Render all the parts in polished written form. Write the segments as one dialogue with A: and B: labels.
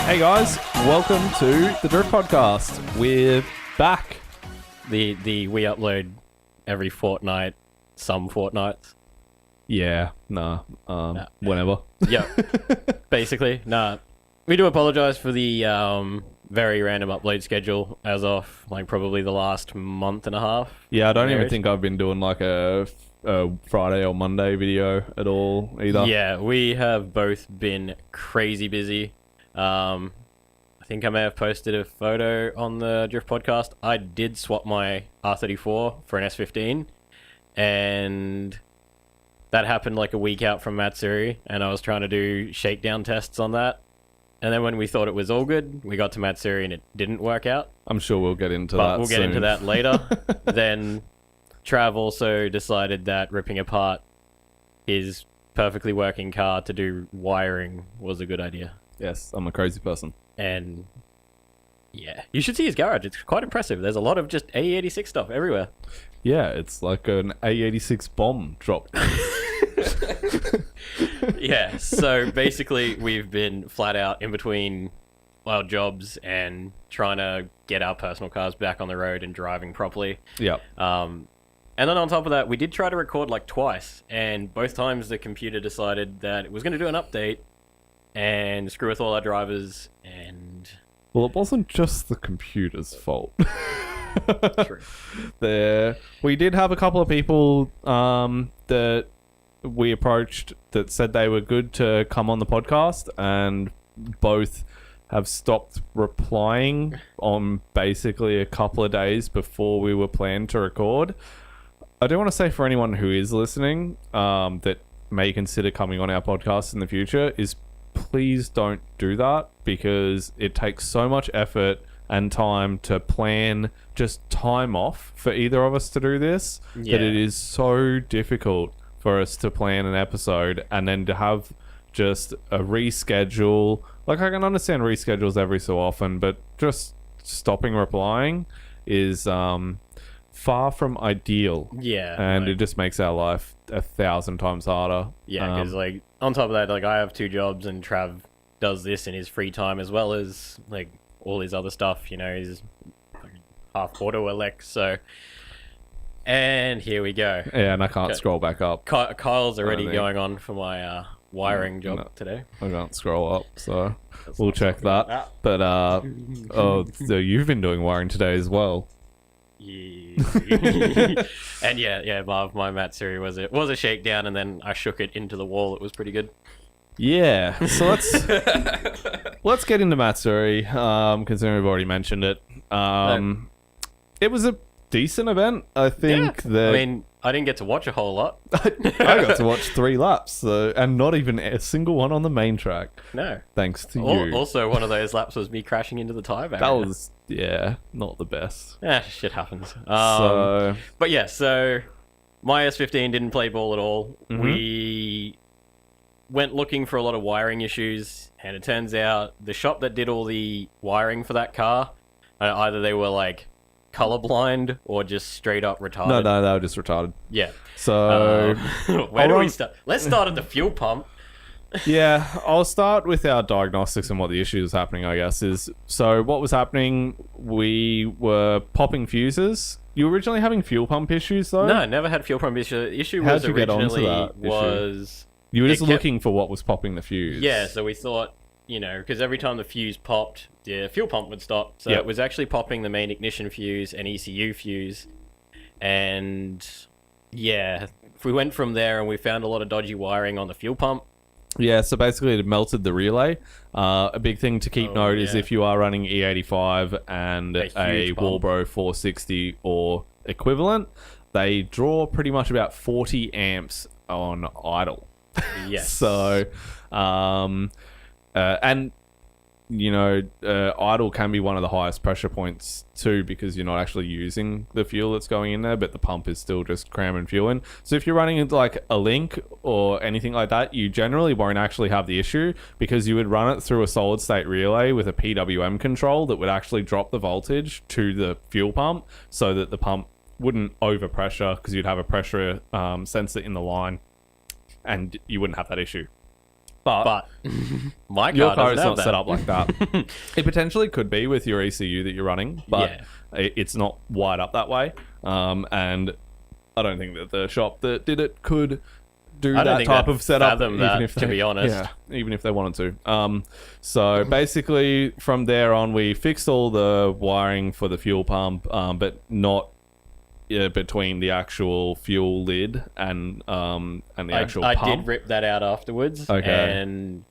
A: Hey guys, welcome to the Drift Podcast. We're back.
B: We upload every fortnight, some fortnights.
A: Yeah, whenever.
B: Yeah, basically. We do apologize for the very random upload schedule as of like probably the last month and a half.
A: Yeah, I don't even think I've been doing like a Friday or Monday video at all either.
B: Yeah, we have both been crazy busy. I think I may have posted a photo on the Drift Podcast. I did swap my R34 for an S15, and that happened like a week out from Matsuri, and I was trying to do shakedown tests on that. And then when we thought it was all good, we got to Matsuri and it didn't work out.
A: I'm sure we'll get into that.
B: But we'll get into that later. Then Trav also decided that ripping apart his perfectly working car to do wiring was a good idea.
A: Yes, I'm a crazy person.
B: And yeah, you should see his garage. It's quite impressive. There's a lot of just A86 stuff everywhere.
A: Yeah, it's like an A86 bomb dropped.
B: Yeah, so basically we've been flat out in between our jobs and trying to get our personal cars back on the road and driving properly.
A: Yeah.
B: And then on top of that, we did try to record like twice, and both times the computer decided that it was going to do an update and screw with all our drivers, and...
A: Well, it wasn't just the computer's fault.
B: True.
A: We did have a couple of people that we approached that said they were good to come on the podcast, and both have stopped replying on basically a couple of days before we were planned to record. I do want to say for anyone who is listening that may consider coming on our podcast in the future is please don't do that, because it takes so much effort and time to plan just time off for either of us to do this, that it is so difficult for us to plan an episode and then to have just a reschedule. Like, I can understand reschedules every so often, but just stopping replying is far from ideal.
B: Yeah.
A: And it just makes our life 1,000 times harder.
B: Yeah, because like on top of that, like I have two jobs and Trav does this in his free time as well as like all his other stuff. You know, he's half auto elect, so. And here we go.
A: Yeah, and I can't scroll back up.
B: Kyle's already going on for my wiring job today.
A: I can't scroll up, so we'll check that. But so you've been doing wiring today as well.
B: Yeah. And yeah, my Matsuri was a shakedown, and then I shook it into the wall. It was pretty good.
A: Yeah, so let's get into Matsuri, considering we've already mentioned it. It was a decent event, I think.
B: Yeah. I mean, I didn't get to watch a whole lot.
A: I got to watch 3 laps, and not even a single one on the main track.
B: No.
A: Thanks to you.
B: Also, one of those laps was me crashing into the tyre barrier.
A: That was, not the best.
B: Shit happens. But yeah, so my S15 didn't play ball at all. Mm-hmm. We went looking for a lot of wiring issues, and it turns out the shop that did all the wiring for that car, either they were like colorblind or just straight up retarded.
A: No, they were just retarded.
B: Yeah.
A: So
B: where do we start? Let's start at the fuel pump.
A: Yeah, I'll start with our diagnostics and what the issue is happening, I guess. So what was happening, we were popping fuses. You were originally having fuel pump issues, though?
B: No, never had fuel pump issue. The issue
A: How'd
B: was
A: you get onto that
B: was...
A: You were just looking for what was popping the fuse.
B: Yeah, so we thought, you know, because every time the fuse popped, the fuel pump would stop. So it was actually popping the main ignition fuse and ECU fuse. And yeah, we went from there and we found a lot of dodgy wiring on the fuel pump.
A: Yeah, so basically it melted the relay. A big thing to keep note is if you are running E85 and a Walbro 460 or equivalent, they draw pretty much about 40 amps on idle.
B: Yes.
A: So, and you know, idle can be one of the highest pressure points too, because you're not actually using the fuel that's going in there, but the pump is still just cramming fuel in. So if you're running like a link or anything like that, you generally won't actually have the issue, because you would run it through a solid state relay with a PWM control that would actually drop the voltage to the fuel pump so that the pump wouldn't overpressure, because you'd have a pressure sensor in the line and you wouldn't have that issue.
B: But my
A: your car
B: doesn't
A: is
B: have
A: not
B: that.
A: set up like that. It potentially could be with your ECU that you're running, but
B: Yeah.
A: it's not wired up that way. And I don't think that the shop that did it could do
B: I don't
A: that
B: think
A: type
B: they'd
A: of setup,
B: fathom
A: even
B: that,
A: if
B: to
A: they,
B: be honest.
A: Yeah, even if they wanted to. So basically, from there on, we fixed all the wiring for the fuel pump, but not between the actual fuel lid and the actual
B: I
A: pump.
B: did rip that out afterwards.
A: Okay.
B: And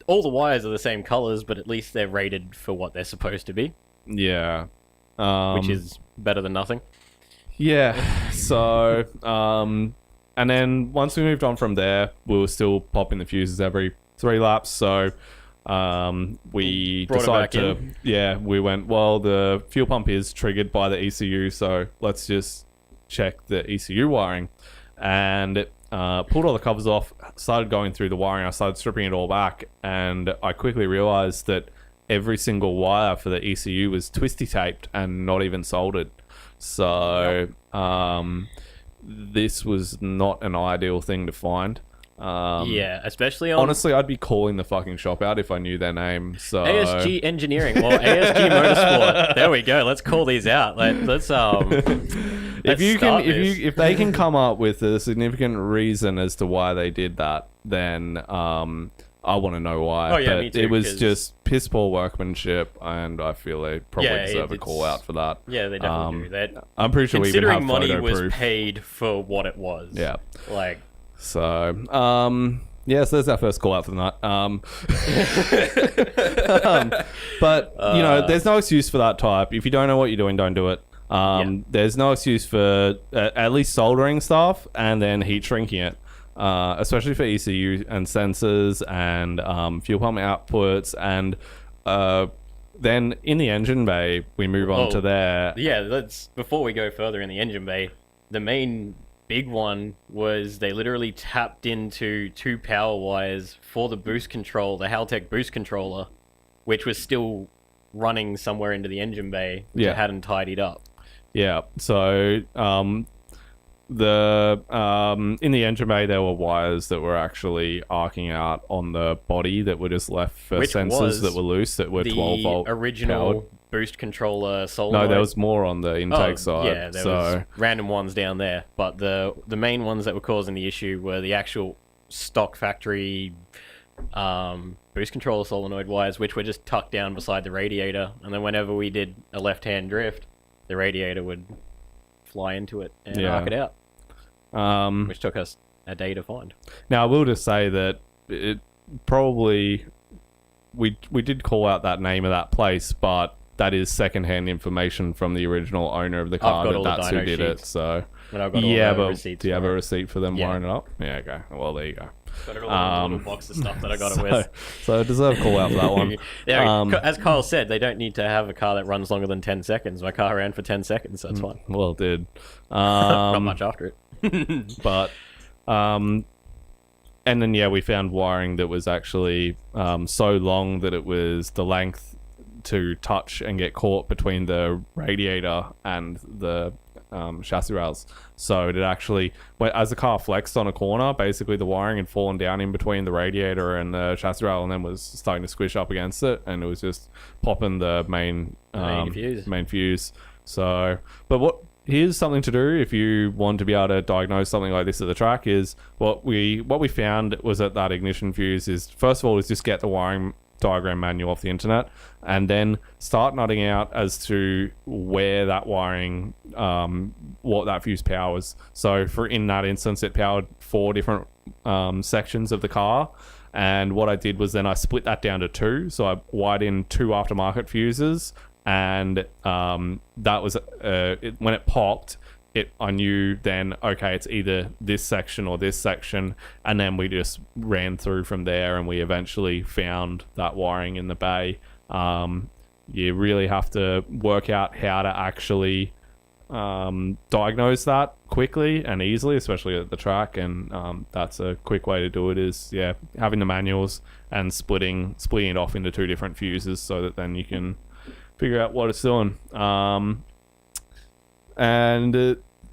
B: all the wires are the same colors, but at least they're rated for what they're supposed to be,
A: Yeah.
B: which is better than nothing.
A: Yeah. So, and then once we moved on from there, we were still popping the fuses every 3 laps. So, we
B: Brought it
A: decided
B: back
A: to,
B: in.
A: yeah, we went, well, the fuel pump is triggered by the ECU, so let's just check the ECU wiring. And pulled all the covers off, started going through the wiring. I started stripping it all back, and I quickly realized that every single wire for the ECU was twisty taped and not even soldered. So, this was not an ideal thing to find.
B: Yeah, especially on
A: Honestly, I'd be calling the fucking shop out if I knew their name. So
B: ASG Engineering or ASG Motorsport. There we go. Let's call these out. Let's
A: if they can come up with a significant reason as to why they did that, then I want to know why.
B: Oh, yeah,
A: but
B: me too,
A: it was
B: 'cause-
A: just piss poor workmanship, and I feel they probably
B: Yeah,
A: deserve a
B: it's-
A: call out for that.
B: Yeah, they definitely do. That
A: I'm pretty sure we even have
B: considering money
A: photo
B: was
A: proof.
B: paid for what it was.
A: Yeah.
B: Like,
A: So, yeah, so there's our first call out for the night. But, you know, there's no excuse for that type. If you don't know what you're doing, don't do it. There's no excuse for at least soldering stuff and then heat shrinking it, especially for ECU and sensors and fuel pump outputs. And then in the engine bay, we move on to there.
B: yeah, before we go further in the engine bay, the main big one was they literally tapped into 2 power wires for the boost control, the Haltech boost controller, which was still running somewhere into the engine bay, which
A: Yeah.
B: it hadn't tidied up.
A: Yeah, so in the engine bay there were wires that were actually arcing out on the body that were just left for
B: Which
A: sensors
B: was
A: that were loose that were
B: The
A: 12 volt
B: original
A: powered.
B: boost controller solenoid.
A: No, there was more on the intake side.
B: Yeah, there was random ones down there, but the main ones that were causing the issue were the actual stock factory boost controller solenoid wires, which were just tucked down beside the radiator, and then whenever we did a left-hand drift, the radiator would fly into it and arc it out, which took us a day to find.
A: Now I will just say that it probably we did call out that name of that place, but that is secondhand information from the original owner of the car
B: got all the
A: that's who
B: dyno
A: did it.
B: sheets.
A: So
B: And I've got all
A: yeah,
B: the
A: but
B: receipts.
A: do you have
B: for
A: a
B: it.
A: receipt for them
B: Yeah.
A: wiring it up? Yeah, okay. Well, there you go.
B: Got it all in a little box of stuff that I got it with.
A: So I deserve a call out for that one.
B: Yeah, as Kyle said, they don't need to have a car that runs longer than 10 seconds. My car ran for 10 seconds, so that's fine.
A: Well, it did.
B: Not much after it.
A: But and then yeah, we found wiring that was actually so long that it was the length to touch and get caught between the radiator and the chassis rails. So it actually, as the car flexed on a corner, basically the wiring had fallen down in between the radiator and the chassis rail, and then was starting to squish up against it, and it was just popping the main fuse. So, but here's something to do if you want to be able to diagnose something like this at the track. Is what we found was that ignition fuse is, first of all, is just get the wiring diagram manual off the internet and then start nutting out as to where that wiring, what that fuse powers. So in that instance, it powered 4 different sections of the car, and what I did was then I split that down to 2. So I wired in 2 aftermarket fuses, and that was when it popped, I knew then, okay, it's either this section or this section, and then we just ran through from there, and we eventually found that wiring in the bay. You really have to work out how to actually diagnose that quickly and easily, especially at the track, and that's a quick way to do it is, having the manuals and splitting it off into 2 different fuses so that then you can figure out what it's doing.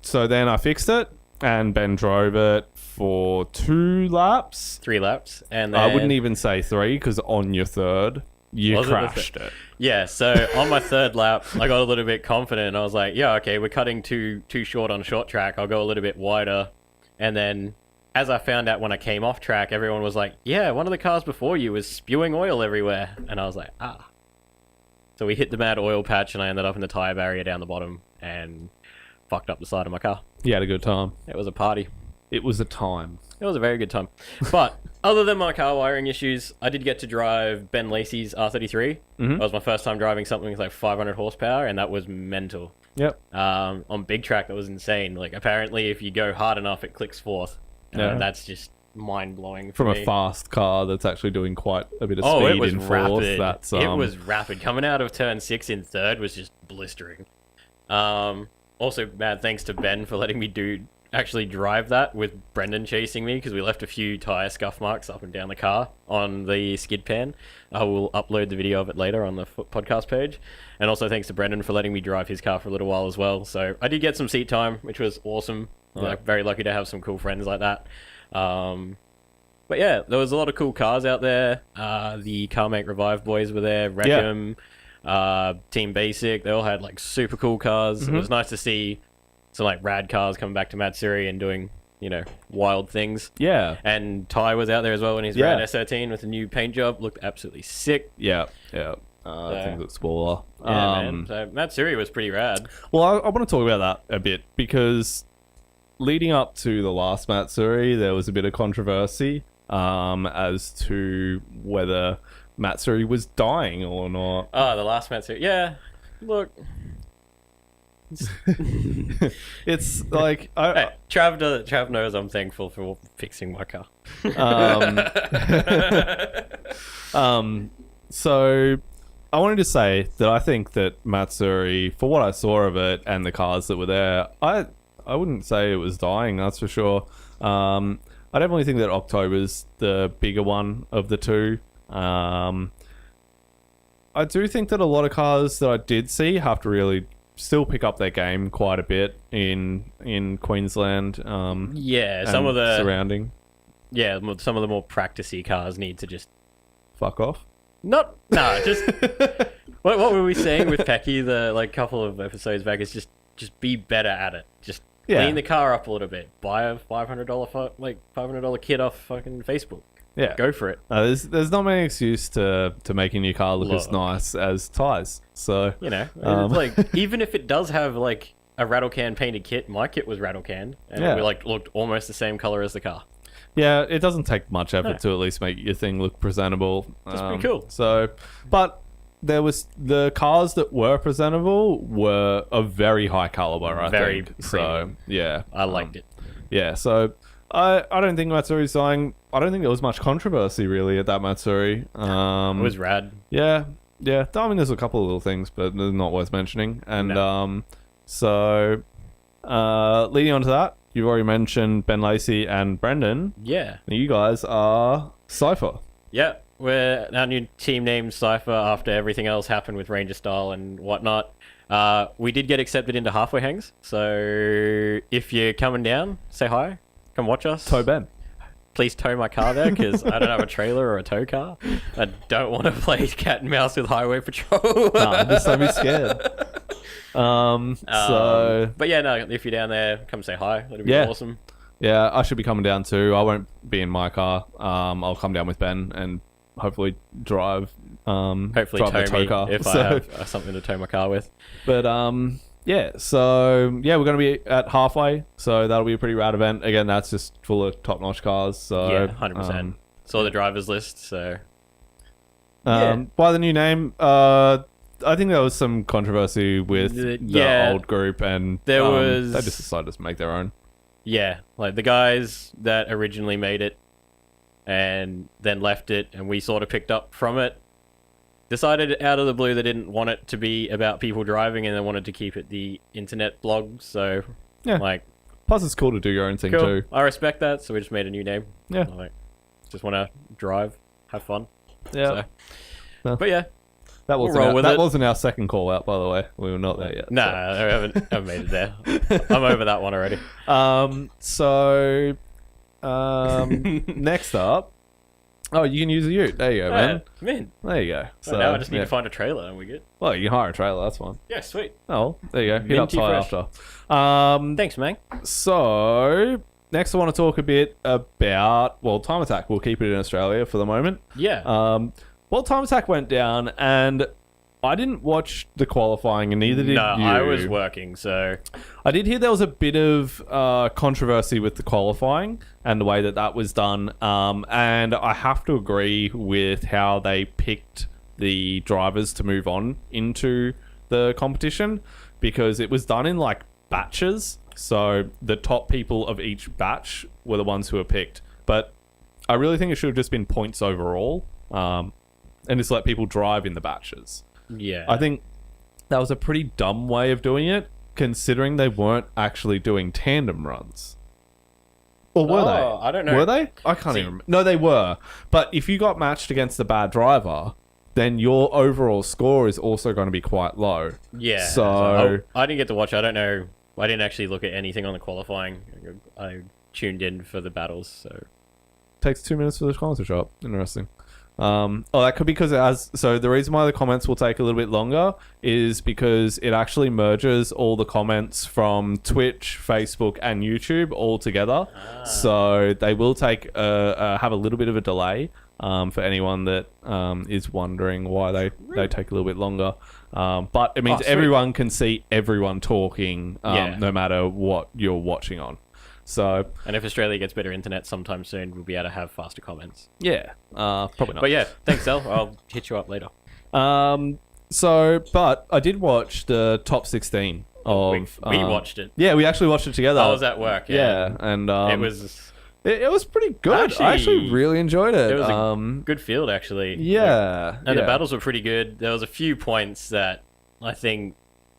A: So then I fixed it, and Ben drove it for 2 laps.
B: 3 laps, and then
A: I wouldn't even say 3 because on your third, you crashed it.
B: Yeah, so on my 3rd lap, I got a little bit confident. And I was like, yeah, okay, we're cutting too short on short track. I'll go a little bit wider. And then, as I found out when I came off track, everyone was like, yeah, one of the cars before you was spewing oil everywhere. And I was like, ah. So we hit the mad oil patch, and I ended up in the tyre barrier down the bottom and fucked up the side of my car.
A: You had a good time.
B: It was a party.
A: It was a time.
B: It was a very good time. But other than my car wiring issues, I did get to drive Ben Lacey's R33. That was my first time driving something with like 500 horsepower, and that was mental.
A: Yep.
B: On big track, that was insane. Like, apparently, if you go hard enough, it clicks fourth. That's just mind-blowing for
A: From
B: me.
A: a fast car that's actually doing quite a bit of speed
B: it was
A: in fourth.
B: rapid.
A: That's,
B: It was rapid. Coming out of turn 6 in third was just blistering. Also, mad thanks to Ben for letting me actually drive that with Brendan chasing me, because we left a few tyre scuff marks up and down the car on the skid pan. I will upload the video of it later on the podcast page. And also thanks to Brendan for letting me drive his car for a little while as well. So I did get some seat time, which was awesome. Like, very lucky to have some cool friends like that. But yeah, there was a lot of cool cars out there. The Car Make Revive boys were there. Wreckham, Team Basic, they all had like super cool cars. It was nice to see some like rad cars coming back to Matsuri and doing, you know, wild things.
A: Yeah.
B: And Ty was out there as well in his rad S13 with a new paint job. Looked absolutely sick.
A: Yeah. I think it's smaller.
B: Yeah, man. So Matsuri was pretty rad.
A: Well, I want to talk about that a bit, because leading up to the last Matsuri, there was a bit of controversy as to whether Matsuri was dying or not.
B: Oh, the last Matsuri. Yeah. Look.
A: It's like
B: Hey, Trav knows I'm thankful for fixing my car.
A: So I wanted to say that I think that Matsuri, for what I saw of it and the cars that were there, I wouldn't say it was dying, that's for sure. I definitely think that October's the bigger one of the two. I do think that a lot of cars that I did see have to really still pick up their game quite a bit in Queensland.
B: Yeah, some of the
A: surrounding.
B: Yeah, some of the more practicey cars need to just
A: fuck off.
B: Just what were we saying with Pecky the like couple of episodes back? Is just be better at it. Just clean the car up a little bit. Buy a $500 kit off fucking Facebook.
A: Yeah,
B: go for it.
A: There's not many excuse to making your car look as nice as Ty's. So
B: you know, it's like even if it does have like a rattle can painted kit, my kit was rattle can, and it like looked almost the same color as the car.
A: Yeah, it doesn't take much effort to at least make your thing look presentable.
B: That's pretty cool.
A: So, but there was the cars that were presentable were of very high caliber. I think. So yeah,
B: I liked it.
A: Yeah, so I don't think Matsuri's dying. I don't think there was much controversy really at that Matsuri.
B: It was rad.
A: Yeah. I mean, there's a couple of little things, but they're not worth mentioning. And so leading on to that, you've already mentioned Ben Lacey and Brendan.
B: Yeah.
A: You guys are Cypher.
B: Yeah, we're our new team named Cypher after everything else happened with Ranger Style and whatnot. We did get accepted into halfway hangs, so if you're coming down, say hi. Come watch us.
A: Tow Ben.
B: Please tow my car there, because I don't have a trailer or a tow car. I don't want to play cat and mouse with Highway Patrol.
A: Nah, just don't be scared.
B: But yeah, no, if you're down there, come say hi. That'd be awesome.
A: Yeah, I should be coming down too. I won't be in my car. I'll come down with Ben and hopefully drive.
B: Hopefully
A: drive
B: tow
A: the tow
B: me
A: car.
B: if I have something to tow my car with.
A: But yeah, so yeah, we're going to be at halfway, so that'll be a pretty rad event. Again, that's just full of top-notch cars. So
B: yeah, 100%. Saw the drivers list, so
A: by the new name, I think there was some controversy with the old group, and
B: there was
A: they just decided to make their own.
B: Yeah, like the guys that originally made it and then left it, and we sort of picked up from it, decided out of the blue they didn't want it to be about people driving, and they wanted to keep it the internet blog. So
A: yeah, like plus it's cool to do your own thing too.
B: I respect that, so we just made a new name.
A: Yeah,
B: like just want to drive, have fun.
A: Yeah,
B: so, but yeah.
A: That wasn't our second call out, by the way. We were not there yet.
B: No, I haven't made it there. I'm over that one already.
A: So Next up. Oh, you can use a ute. There you go, man.
B: Man.
A: There you go.
B: So now I just need to find a trailer and we're good.
A: Well, you can hire a trailer. That's fine.
B: Yeah, sweet.
A: Oh, there you go. Hit up
B: Minty
A: Ty
B: fresh.
A: after.
B: Thanks, man.
A: So, next I want to talk a bit about, well, Time Attack. We'll keep it in Australia for the moment.
B: Yeah.
A: Well, Time Attack went down, and I didn't watch the qualifying, and neither did you.
B: I was working, so...
A: I did hear there was a bit of controversy with the qualifying and the way that that was done, and I have to agree with how they picked the drivers to move on into the competition, because it was done in, like, batches. So the top people of each batch were the ones who were picked. But I really think it should have just been points overall, and just let people drive in the batches.
B: Yeah.
A: I think that was a pretty dumb way of doing it, considering they weren't actually doing tandem runs. Or were they?
B: I don't know.
A: Were they? I can't even remember. No, they were. But if you got matched against a bad driver, then your overall score is also going to be quite low.
B: Yeah.
A: So
B: I didn't get to watch. I don't know. I didn't actually look at anything on the qualifying. I tuned in for the battles, so...
A: Takes 2 minutes for the comments to show up. Interesting. That could be because it has... So the reason why the comments will take a little bit longer is because it actually merges all the comments from Twitch, Facebook, and YouTube all together. So they will take have a little bit of a delay for anyone that is wondering why they take a little bit longer. But it means everyone can see everyone talking no matter what you're watching on. So,
B: and if Australia gets better internet sometime soon, we'll be able to have faster comments.
A: Yeah, probably not.
B: But yeah, thanks, El. I'll hit you up later.
A: But I did watch the top 16 of...
B: We watched it.
A: Yeah, we actually watched it together.
B: I was at work, yeah.
A: And
B: it was...
A: It was pretty good. I actually really enjoyed it.
B: It was a good field, actually.
A: Yeah.
B: And the battles were pretty good. There was a few points that I think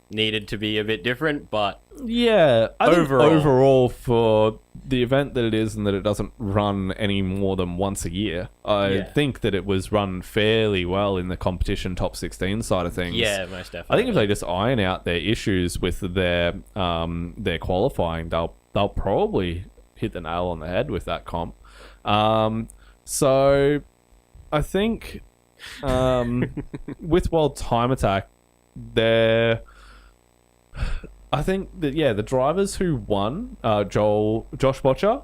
B: needed to be a bit different, but...
A: Yeah. I think overall, for the event that it is and that it doesn't run any more than once a year, I think that it was run fairly well in the competition top 16 side of things.
B: Yeah, most definitely.
A: I think if they just iron out their issues with their qualifying, they'll probably hit the nail on the head with that comp. So I think with World Time Attack, I think that the drivers who won, Josh Botcher,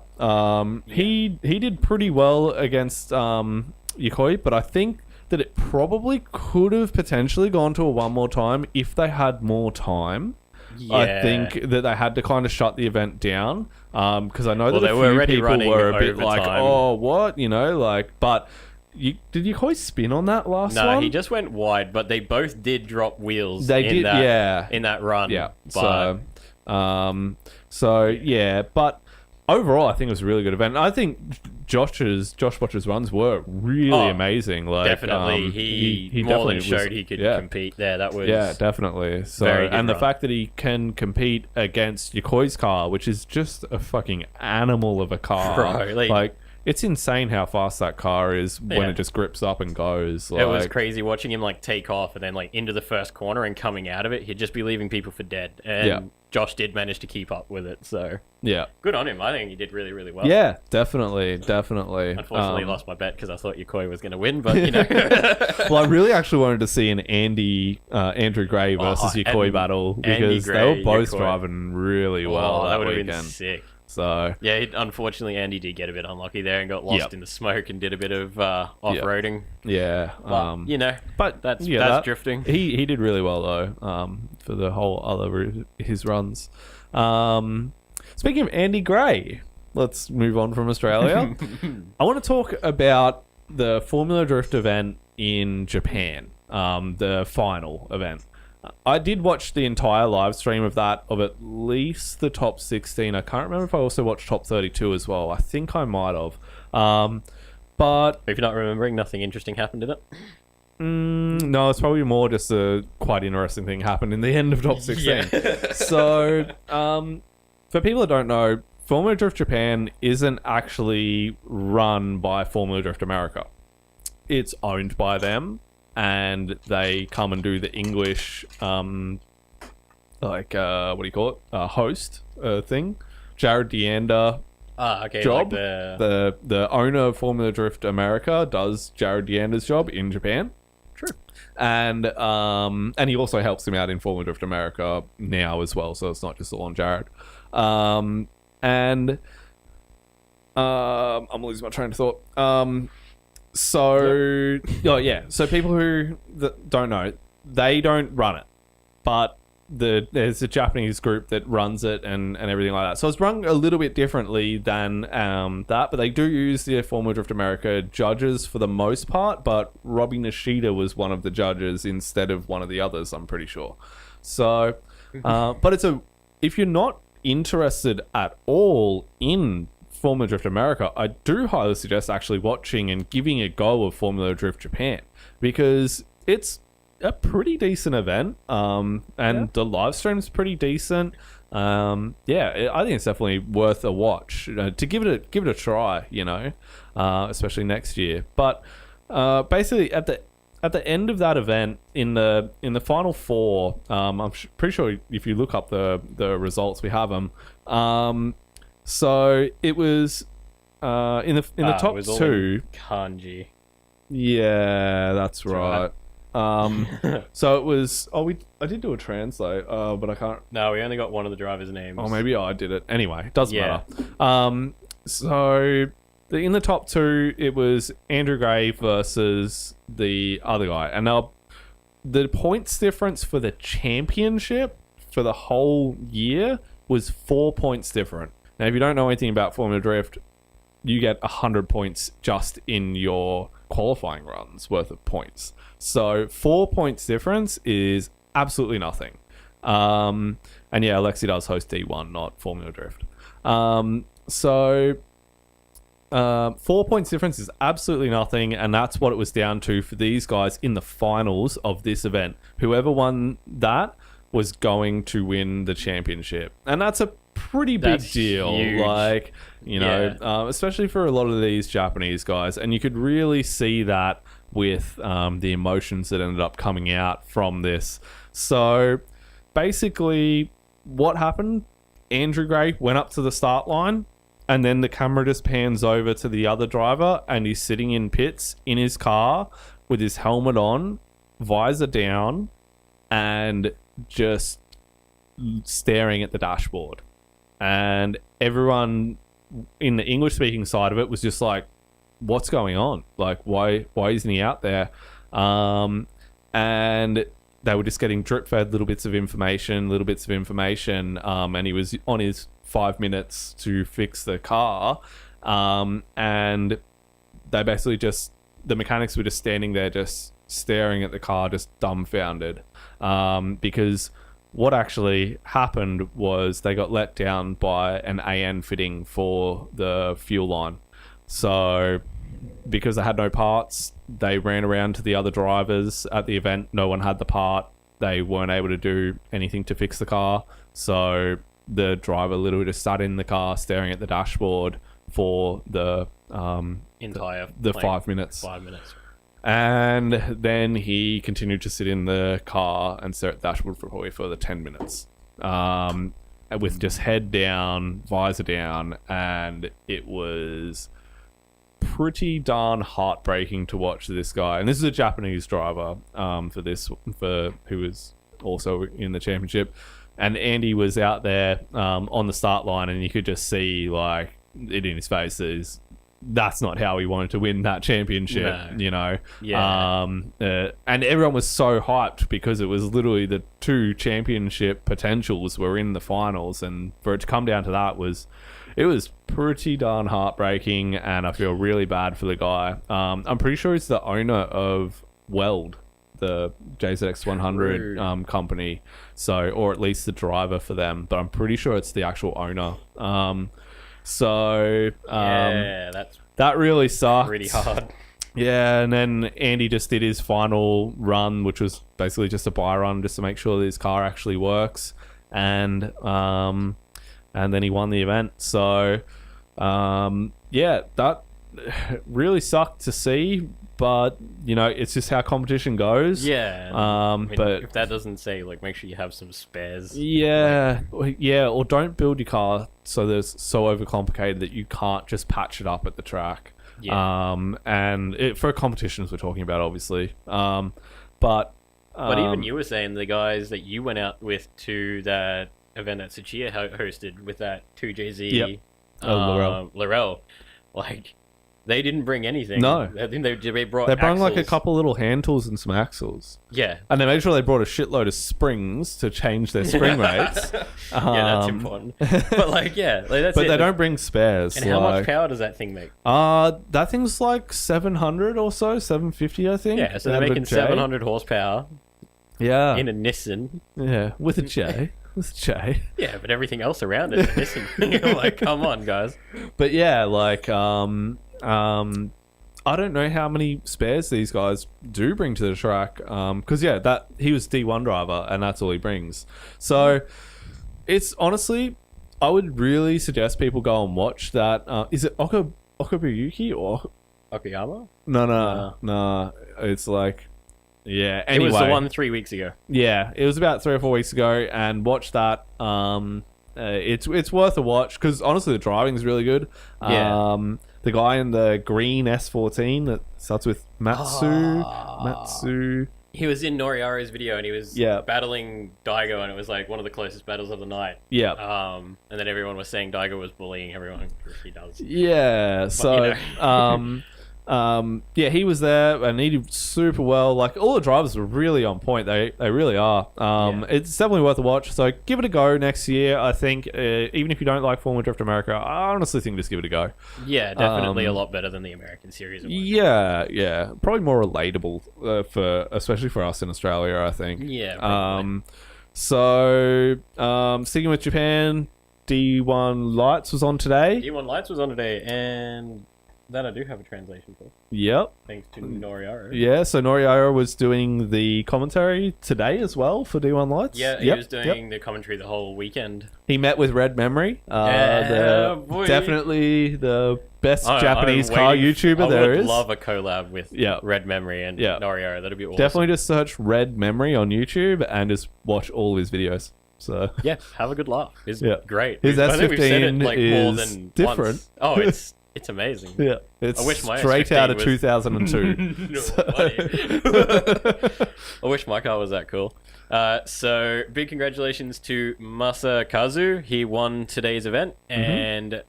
A: he did pretty well against Yokoi, but I think that it probably could have potentially gone to a one more time if they had more time. Yeah. I think that they had to kind of shut the event down because I know that a few people were a bit like, oh, what? But... did Yokoi spin on that last one?
B: No, he just went wide, but they both did drop wheels in that run.
A: Yeah.
B: But...
A: But overall, I think it was a really good event. I think Josh Botcher's runs were really amazing.
B: Definitely. He more than showed he could compete there. That was
A: definitely. So, and the fact that he can compete against Yokoi's car, which is just a fucking animal of a car.
B: Bro,
A: it's insane how fast that car is when it just grips up and goes.
B: It was crazy watching him take off and then into the first corner and coming out of it. He'd just be leaving people for dead. And Josh did manage to keep up with it. So good on him. I think he did really, really well.
A: Yeah, definitely.
B: Unfortunately, lost my bet because I thought Yokoi was going to win, but
A: Well, I really actually wanted to see an Andrew Gray versus Yokoi battle because they were both driving really well that
B: would have
A: weekend.
B: been sick.
A: So
B: unfortunately, Andy did get a bit unlucky there and got lost in the smoke and did a bit of off-roading.
A: Yeah,
B: but that's drifting.
A: He did really well though for the whole other his runs. Speaking of Andy Gray, let's move on from Australia. I want to talk about the Formula Drift event in Japan, the final event. I did watch the entire live stream of that, of at least the top 16. I can't remember if I also watched top 32 as well. I think I might have. But
B: if you're not remembering, nothing interesting happened in it?
A: No, it's probably more just a quite interesting thing happened in the end of top 16. So, for people that don't know, Formula Drift Japan isn't actually run by Formula Drift America. It's owned by them. And they come and do the English, what do you call it? Host thing. Jared Deander
B: Okay,
A: job.
B: like
A: The owner of Formula Drift America does Jared Yander's job in Japan.
B: True.
A: And he also helps him out in Formula Drift America now as well, so it's not just all on Jared. And I'm losing my train of thought. So people who don't know, they don't run it, but there's a Japanese group that runs it and everything like that. So it's run a little bit differently than that, but they do use the Formula Drift America judges for the most part. But Robbie Nishida was one of the judges instead of one of the others, I'm pretty sure. So, but if you're not interested at all in Formula Drift America, I do highly suggest actually watching and giving a go of Formula Drift Japan, because it's a pretty decent event, and the live stream's pretty decent. I think it's definitely worth a watch, to give it a try, especially next year. But basically at the end of that event, in the final four, I'm pretty sure if you look up the results, we have them. So it was in the top two.
B: Kanji.
A: Yeah, that's right. So it was. I did do a translate, but I can't.
B: No, we only got one of the drivers' names.
A: Oh, maybe I did it. Anyway, doesn't matter. So in the top two, it was Andrew Gray versus the other guy, and now the points difference for the championship for the whole year was 4 points different. Now, if you don't know anything about Formula Drift, you get 100 points just in your qualifying runs worth of points. So 4 points difference is absolutely nothing. And yeah, Alexi does host D1, not Formula Drift. 4 points difference is absolutely nothing, and that's what it was down to for these guys in the finals of this event. Whoever won that was going to win the championship, and that's a pretty big deal.
B: Huge.
A: Like, especially for a lot of these Japanese guys, and you could really see that with the emotions that ended up coming out from this. So basically what happened, Andrew Gray went up to the start line, and then the camera just pans over to the other driver, and he's sitting in pits in his car with his helmet on, visor down, and just staring at the dashboard. And everyone in the English speaking side of it was just like, what's going on? Like, why isn't he out there? And they were just getting drip fed little bits of information, and he was on his 5 minutes to fix the car. And they basically the mechanics were just standing there, just staring at the car, just dumbfounded. Because what actually happened was they got let down by an AN fitting for the fuel line. So because they had no parts, they ran around to the other drivers at the event. No one had the part. They weren't able to do anything to fix the car. So the driver literally just sat in the car staring at the dashboard for the
B: entire
A: 5 minutes.
B: 5 minutes.
A: And then he continued to sit in the car and stare at the dashboard for probably further 10 minutes. With just head down, visor down, and it was pretty darn heartbreaking to watch this guy. And this is a Japanese driver who was also in the championship. And Andy was out there on the start line, and you could just see like it in his face that's not how he wanted to win that championship.
B: Yeah.
A: And everyone was so hyped because it was literally the two championship potentials were in the finals, and for it to come down to that was pretty darn heartbreaking, and I feel really bad for the guy. I'm pretty sure he's the owner of Weld, the JZX100 company, or at least the driver for them, but I'm pretty sure it's the actual owner. That really sucked.
B: Pretty hard.
A: Yeah, and then Andy just did his final run, which was basically just a buy run, just to make sure that his car actually works, and then he won the event. So, that really sucked to see. but you know, it's just how competition goes.
B: Yeah.
A: But
B: if that doesn't say, like, make sure you have some spares.
A: yeah, yeah, or don't build your car so there's so overcomplicated that you can't just patch it up at the track.
B: Yeah.
A: For competitions we're talking about, obviously. But
B: even you were saying the guys that you went out with to that event that Tsuchiya hosted with that 2JZ,
A: Yep.
B: Laurel, like, they didn't bring anything.
A: No.
B: I think they brought
A: they brought like a
B: axles.
A: couple little hand tools and some axles.
B: Yeah.
A: And they made sure they brought a shitload of springs to change their spring rates.
B: Yeah, that's important. But like, yeah, like, that's
A: But
B: it.
A: they don't bring spares.
B: And how much power does that thing make?
A: That thing's like 700 or so, 750, I think.
B: Yeah, so they're
A: out of a
B: making
A: J.
B: 700 horsepower
A: Yeah.
B: in a Nissan.
A: Yeah, with a J. With a J.
B: Yeah, but everything else around it is Nissan. You're like, come on, guys.
A: But yeah, like, I don't know how many spares these guys do bring to the track. Because yeah, that he was D1 driver, and that's all he brings. So it's honestly, I would really suggest people go and watch that. Is it Okabuyuki or
B: Okayama?
A: No. It's like, yeah. Anyway,
B: It was the one 3 weeks ago.
A: yeah, it was about 3 or 4 weeks ago, and watch that. It's worth a watch because honestly, the driving's really good.
B: Yeah.
A: The guy in the green S14 that starts with Matsu.
B: He was in Noriara's video and he was
A: Yeah.
B: battling Daigo, and it was like one of the closest battles of the night.
A: Yeah.
B: And then everyone was saying Daigo was bullying everyone, because he does.
A: Yeah. So,
B: you know.
A: yeah, he was there and he did super well. Like, all the drivers were really on point. They really are.
B: Yeah.
A: It's definitely worth a watch. So give it a go next year. I think even if you don't like Formula Drift America, I honestly think just give it a go.
B: Yeah, definitely a lot better than the American series.
A: Yeah, probably more relatable especially for us in Australia, I think.
B: Yeah. Probably.
A: So sticking with Japan, D1 Lights was on today.
B: D1 Lights was on today, and that I do have a translation for,
A: Yep.
B: thanks to Noriara.
A: Yeah, so Noriara was doing the commentary today as well for D1 Lights.
B: Yeah, he
A: Yep,
B: was doing the commentary the whole weekend.
A: He met with Red Memory.
B: Boy.
A: Definitely the best Japanese car YouTuber
B: I
A: there
B: would
A: is.
B: love a collab with Red Memory and Noriara. That'd be awesome.
A: Definitely just search Red Memory on YouTube and just watch all his videos. So
B: yeah, have a good laugh. It's great.
A: His
B: I think we've said it
A: S15
B: like more than
A: different.
B: once. Oh, it's amazing.
A: Yeah, it's
B: I wish my
A: straight
B: S15
A: out of
B: was-
A: 2002.
B: No,
A: So-
B: buddy. I wish my car was that cool. So big congratulations to Masakazu. He won today's event, and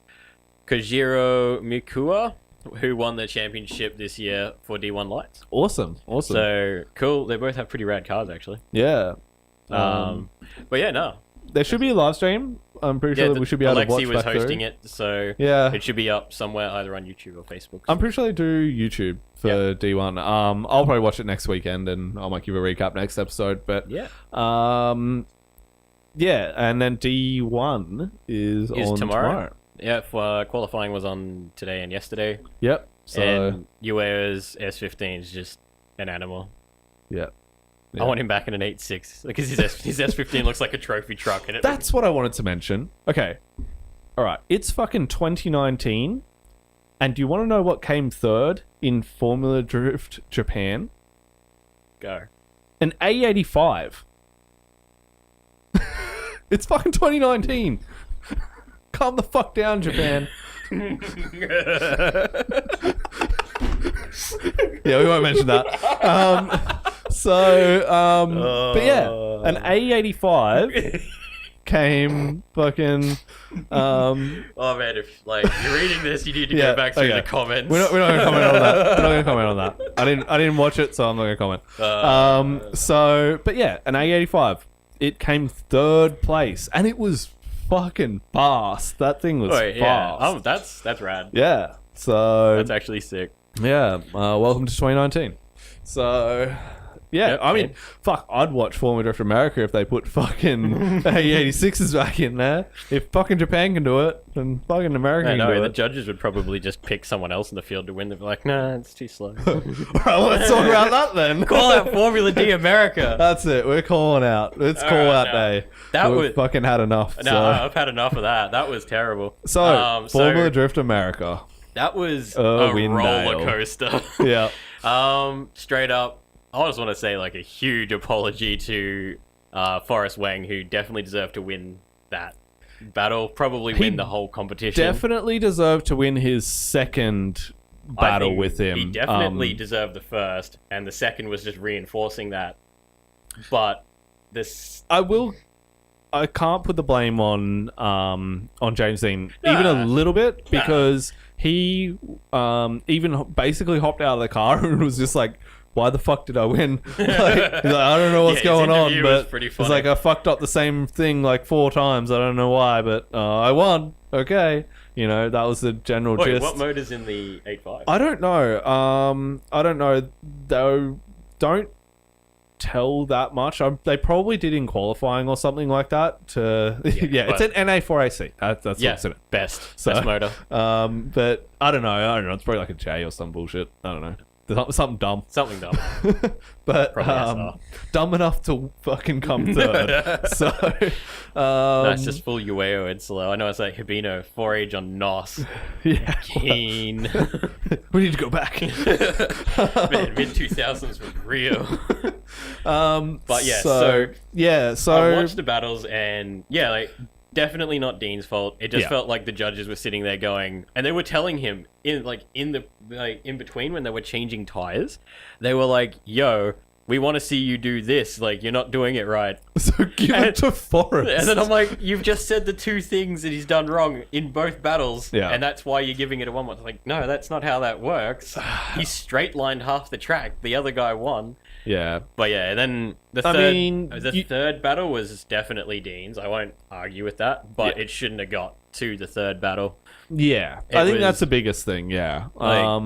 B: Kojiro Mikua, who won the championship this year for D1 Lights.
A: Awesome.
B: So cool. They both have pretty rad cars, actually.
A: Yeah.
B: But yeah, no.
A: There should be a live stream. I'm pretty sure that we should be able to watch
B: Alexi was
A: back
B: hosting
A: through.
B: it, so
A: Yeah.
B: it should be up somewhere either on YouTube or Facebook.
A: I'm pretty sure they do YouTube for D1. I'll probably watch it next weekend and I might give a recap next episode. But
B: yeah,
A: yeah, and then D1 is on tomorrow.
B: Yeah, qualifying was on today and yesterday.
A: Yep. So
B: And Ue's S15 is just an animal.
A: yeah.
B: I want him back in an 8.6 because his S15 looks like a trophy truck. And
A: That's what I wanted to mention. Okay. All right. It's fucking 2019. And do you want to know what came third in Formula Drift Japan?
B: go.
A: An A85. It's fucking 2019. Calm the fuck down, Japan. Yeah, we won't mention that. But yeah, an A85 came fucking.
B: Oh man, if like you're reading this, you need to go back through the comments.
A: We're not gonna comment on that. We're not gonna comment on that. I didn't watch it, so I'm not gonna comment. But yeah, an A85. It came third place, and it was fucking fast. That thing was fast.
B: Yeah, that's rad.
A: Yeah. So
B: That's actually sick.
A: yeah, welcome to 2019. So, yeah,
B: Yep,
A: I mean,
B: yeah.
A: fuck, I'd watch Formula Drift America if they put fucking A86s back in there. If fucking Japan can do it, then fucking America
B: I
A: can do
B: know, the
A: it.
B: judges would probably just pick someone else in the field to win. They'd be like, nah, it's too slow.
A: Alright, well, let's talk about that then.
B: Call out Formula D America.
A: That's it. We're calling out. It's
B: All
A: call
B: right,
A: out
B: no.
A: day.
B: That
A: We've
B: was-
A: fucking had enough.
B: No, I've had enough of that. That was terrible.
A: So, Formula Drift America.
B: that was
A: Oh,
B: a
A: Windale.
B: roller coaster.
A: Yeah.
B: Straight up, I just want to say like a huge apology to Forrest Wang, who definitely deserved to win that battle, probably win the whole competition.
A: Definitely deserved to win his second battle with him.
B: He definitely deserved the first, and the second was just reinforcing that. But this,
A: I can't put the blame on James Dean even a little bit, because he even basically hopped out of the car and was just like, why the fuck did I win? He's like, I don't know what's going on, but it's like I fucked up the same thing like 4 times. I don't know why, but I won. Okay, that was the general gist.
B: What mode is in the 8.5?
A: I don't know. I don't know. They don't tell that much. They probably did in qualifying or something like that. It's an NA4AC. That's what's in it.
B: Best motor.
A: But I don't know. It's probably like a J or some bullshit. I don't know. Something dumb.
B: Something dumb.
A: But dumb enough to fucking come third. So
B: that's just full Ueo and slow. I know it's like Hibino 4H on NOS.
A: Yeah.
B: Keen.
A: We need to go back.
B: Man, mid 2000s was real. But yeah, so I watched the battles, and definitely not Dean's fault. It just felt like the judges were sitting there going, and they were telling him in between when they were changing tires, they were like, "Yo, we want to see you do this. Like, you're not doing it right."
A: So give it to Forrest.
B: And then I'm like, "You've just said the 2 things that he's done wrong in both battles, and that's why you're giving it a 1-1." It's like, no, that's not how that works. He straight lined half the track. The other guy won. Yeah, but and then the third battle was definitely Dean's. I won't argue with that, but it shouldn't have got to the third battle.
A: Yeah, I think that's the biggest thing. Yeah,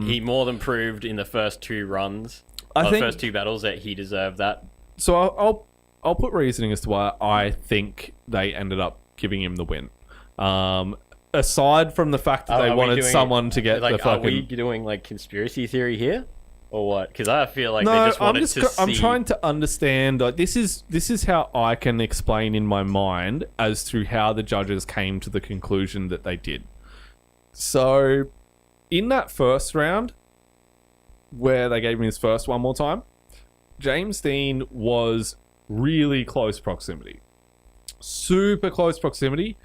B: he more than proved in the first 2 runs, first 2 battles, that he deserved that.
A: So I'll put reasoning as to why I think they ended up giving him the win. Aside from the fact that they wanted someone to get the fucking.
B: Are we doing like conspiracy theory here? Or what? Because I feel like they just wanted to see...
A: I'm trying to understand. Like, this is how I can explain in my mind as to how the judges came to the conclusion that they did. So, in that first round, where they gave him his first one more time, James Dean was really close proximity. Super close proximity.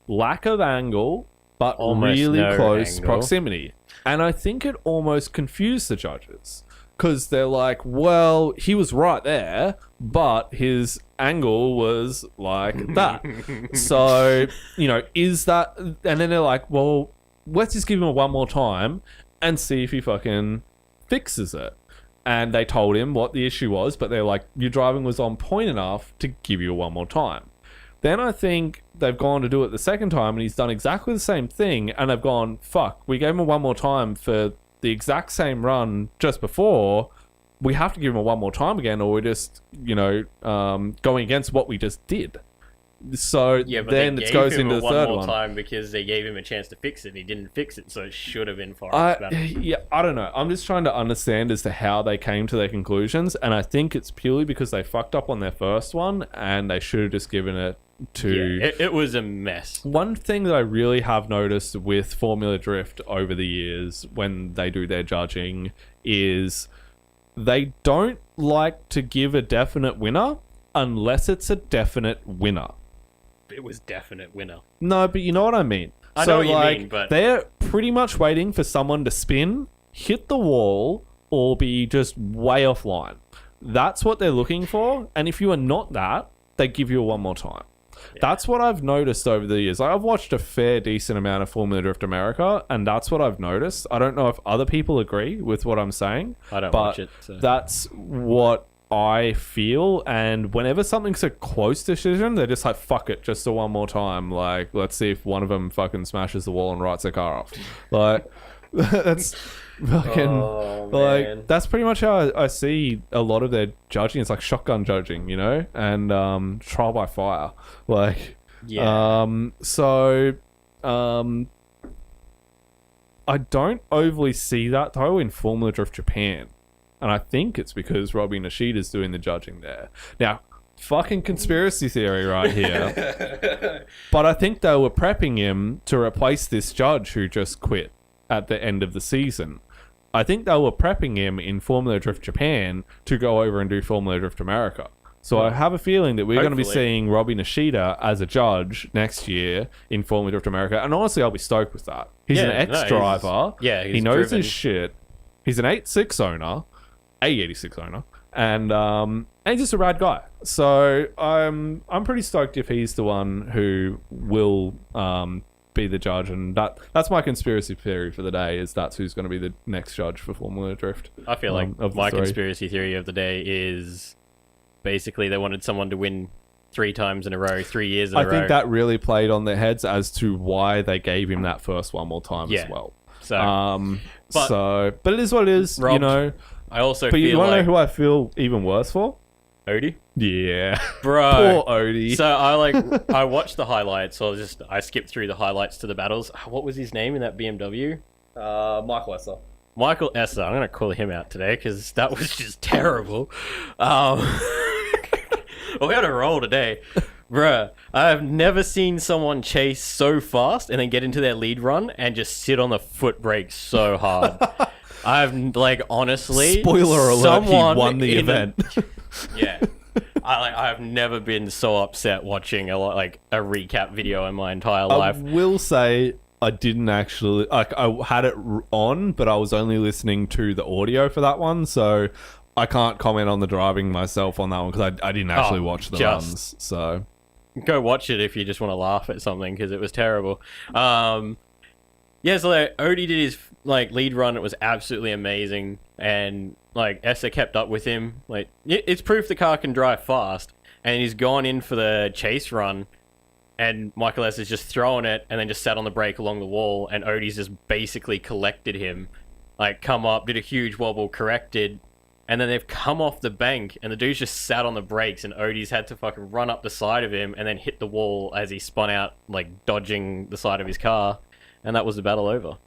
A: Lack of angle, but almost really close proximity. And I think it almost confused the judges, because they're like, well, he was right there, but his angle was like that. So, is that... And then they're like, well, let's just give him a 1 more time and see if he fucking fixes it. And they told him what the issue was, but they're like, your driving was on point enough to give you a 1 more time. Then I think they've gone to do it the second time, and he's done exactly the same thing, and they've gone, fuck, we gave him a 1 more time for the exact same run just before. We have to give him a 1 more time again, or we're just, going against what we just did. So then it goes into the third one. 1 more
B: time because they gave him a chance to fix it, and he didn't fix it, so it should have been Forrest.
A: I don't know. I'm just trying to understand as to how they came to their conclusions, and I think it's purely because they fucked up on their first one, and they should have just given it to...
B: Yeah, it was a mess.
A: One thing that I really have noticed with Formula Drift over the years when they do their judging is they don't like to give a definite winner unless it's a definite winner.
B: It was definite winner.
A: No, but you know what I mean.
B: I know what you mean, but...
A: They're pretty much waiting for someone to spin, hit the wall, or be just way offline. That's what they're looking for, and if you are not that, they give you a 1 more time. Yeah. That's what I've noticed over the years. I've watched a fair decent amount of Formula Drift America, and that's what I've noticed. I don't know if other people agree with what I'm saying.
B: I don't watch it. So.
A: That's what I feel, and whenever something's a close decision, they're just like, fuck it, just a 1 more time. Like, let's see if one of them fucking smashes the wall and writes their car off. Like, that's fucking that's pretty much how I see a lot of their judging. It's like shotgun judging, and trial by fire. Like, I don't overly see that though in Formula Drift Japan. And I think it's because Robbie Nishida's doing the judging there. Now, fucking conspiracy theory right here. But I think they were prepping him to replace this judge who just quit at the end of the season. I think they were prepping him in Formula Drift Japan to go over and do Formula Drift America. So I have a feeling that we're going to be seeing Robbie Nishida as a judge next year in Formula Drift America. And honestly, I'll be stoked with that. He's an ex-driver. He knows his shit. He's an 86 owner, A86 owner, and he's just a rad guy. So I'm pretty stoked if he's the one who will be the judge, and that's my conspiracy theory for the day. Is that's who's going to be the next judge for Formula Drift.
B: I feel like my conspiracy theory of the day is basically they wanted someone to win 3 times in a row, 3 years in a row.
A: I think that really played on their heads as to why they gave him that first one more time as well. But it is what it is,
B: Rob,
A: you know.
B: I also
A: but
B: feel
A: you want to
B: like
A: know who I feel even worse for?
B: Odie?
A: Yeah.
B: Bro.
A: Poor Odie.
B: So I watched the highlights, so I skipped through the highlights to the battles. What was his name in that BMW?
A: Michael Esser.
B: Michael Esser. I'm going to call him out today because that was just terrible. We had a roll today. Bruh, I have never seen someone chase so fast and then get into their lead run and just sit on the foot brake so hard. I've, like, honestly...
A: Spoiler alert, he won the event.
B: Yeah. I have never been so upset watching a recap video in my entire life.
A: I will say... I didn't actually... Like, I had it on, but I was only listening to the audio for that one, so... I can't comment on the driving myself on that one because I didn't actually watch the runs. So
B: go watch it if you just want to laugh at something because it was terrible. So Odie did his lead run. It was absolutely amazing, and Essa kept up with him. It's proof the car can drive fast, and he's gone in for the chase run, and Michael Esser's just throwing it and then just sat on the brake along the wall, and Odie's just basically collected him, come up, did a huge wobble, corrected. And then they've come off the bank, and the dude's just sat on the brakes, and Odie's had to fucking run up the side of him and then hit the wall as he spun out, dodging the side of his car. And that was the battle over.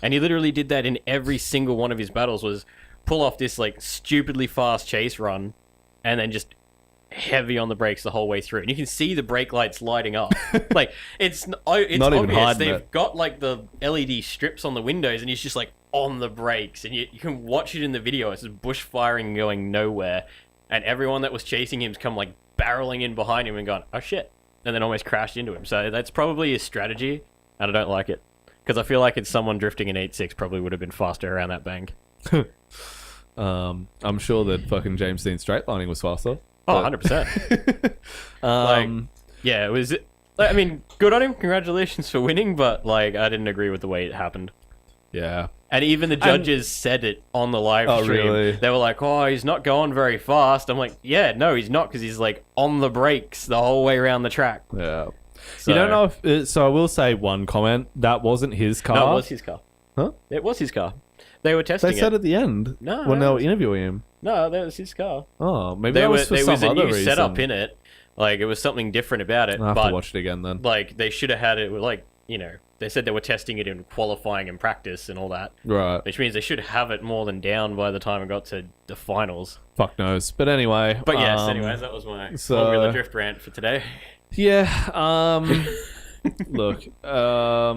B: And he literally did that in every single one of his battles, was pull off this, stupidly fast chase run, and then just heavy on the brakes the whole way through. And you can see the brake lights lighting up. It's not obvious.
A: Even hiding
B: They've got, the LED strips on the windows, and he's just, on the brakes, and you can watch it in the video. It's just bush firing going nowhere, and everyone that was chasing him's come barreling in behind him and gone, oh shit, and then almost crashed into him. So that's probably his strategy, and I don't like it because I feel like it's someone drifting an 8.6 probably would have been faster around that bank.
A: I'm sure that fucking James Dean straight lining was faster.
B: Oh, 100%. Yeah, it was. I mean, good on him. Congratulations for winning, but I didn't agree with the way it happened.
A: Yeah.
B: And even the judges said it on the live stream.
A: Really?
B: They were like, oh, he's not going very fast. I'm like, yeah, no, he's not, because he's on the brakes the whole way around the track.
A: Yeah.
B: So,
A: you don't know if... So I will say one comment. That wasn't his car.
B: No, it was his car.
A: Huh?
B: It was his car. They were testing it.
A: They said at the end when they were interviewing him.
B: No, that was his car.
A: Oh, maybe that was for some other reason. There was a new
B: setup in it. It was something different about it.
A: I'll have to watch it again then.
B: They should have had it with, they said they were testing it in qualifying and practice and all that.
A: Right.
B: Which means they should have it more than down by the time it got to the finals.
A: Fuck knows. But anyway.
B: But yes, anyways, that was my Formula Drift rant for today.
A: Yeah. Look. I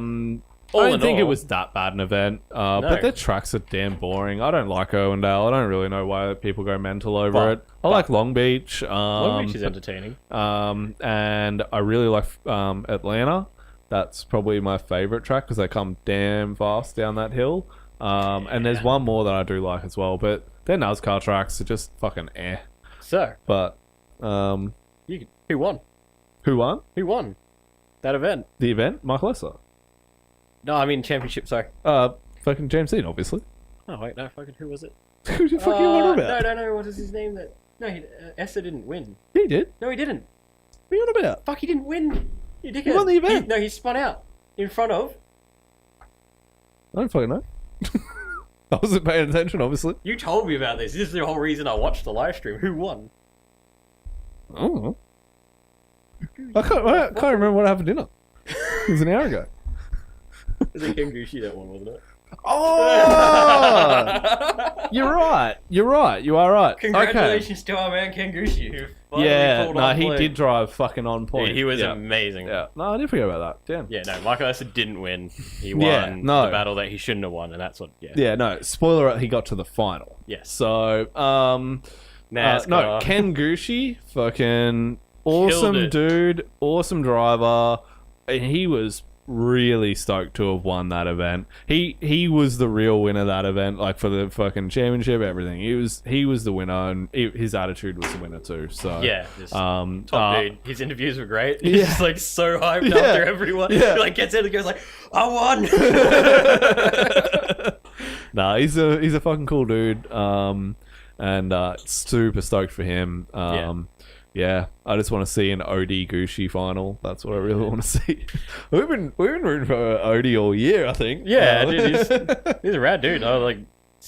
A: don't think it was that bad an event.
B: No.
A: But their tracks are damn boring. I don't like Irwindale. I don't really know why people go mental over it. I like Long Beach.
B: Long Beach is entertaining.
A: And I really like Atlanta. That's probably my favorite track because they come damn fast down that hill. And there's one more that I do like as well, but their NASCAR tracks are just fucking eh.
B: So,
A: but
B: who won?
A: Who won?
B: Who won that event?
A: The event? Michael Esser.
B: No, I mean championship. Sorry.
A: Fucking James Dean, obviously.
B: Oh wait, no, fucking who was it?
A: Who the fuck you on about?
B: No. What is his name? Esser didn't win.
A: He did.
B: No, he didn't.
A: What are you on about?
B: Fuck, he didn't win. You dickhead.
A: He won the event.
B: He spun out in front of.
A: I don't fucking know. I wasn't paying attention, obviously.
B: You told me about this. This is the whole reason I watched the live stream. Who won?
A: Oh. I can't remember what happened dinner. It was an hour ago.
B: It was Kengushi that one, wasn't it?
A: Oh, you're right. You're right. You are right.
B: Congratulations to our man Kengushi, who finally
A: Yeah,
B: pulled
A: no,
B: on
A: he
B: point.
A: did drive fucking on point.
B: He was
A: yeah.
B: amazing.
A: Yeah, no, I did forget about that. Damn.
B: Yeah, no, Michael Essa didn't win. He won
A: Yeah, no.
B: the battle that he shouldn't have won, and that's what. Yeah.
A: Yeah, no. Spoiler: he got to the final.
B: Yes.
A: So,
B: NASCAR.
A: no, Ken Gucci, fucking awesome
B: Killed it.
A: dude, awesome driver, and he was really stoked to have won that event. He was the real winner of that event, like for the fucking championship, everything. He was the winner, and his attitude was the winner too. So
B: Yeah, just top dude. His interviews were great. He's
A: Yeah.
B: just like so hyped
A: Yeah.
B: after everyone.
A: Yeah.
B: He like gets in and goes like, "I won."
A: Nah, he's a fucking cool dude. And super stoked for him. Yeah, I just want to see an OD Gucci final. That's what I really want to see. We've been rooting for OD all year, I think.
B: Yeah, dude, he's a rad dude. I was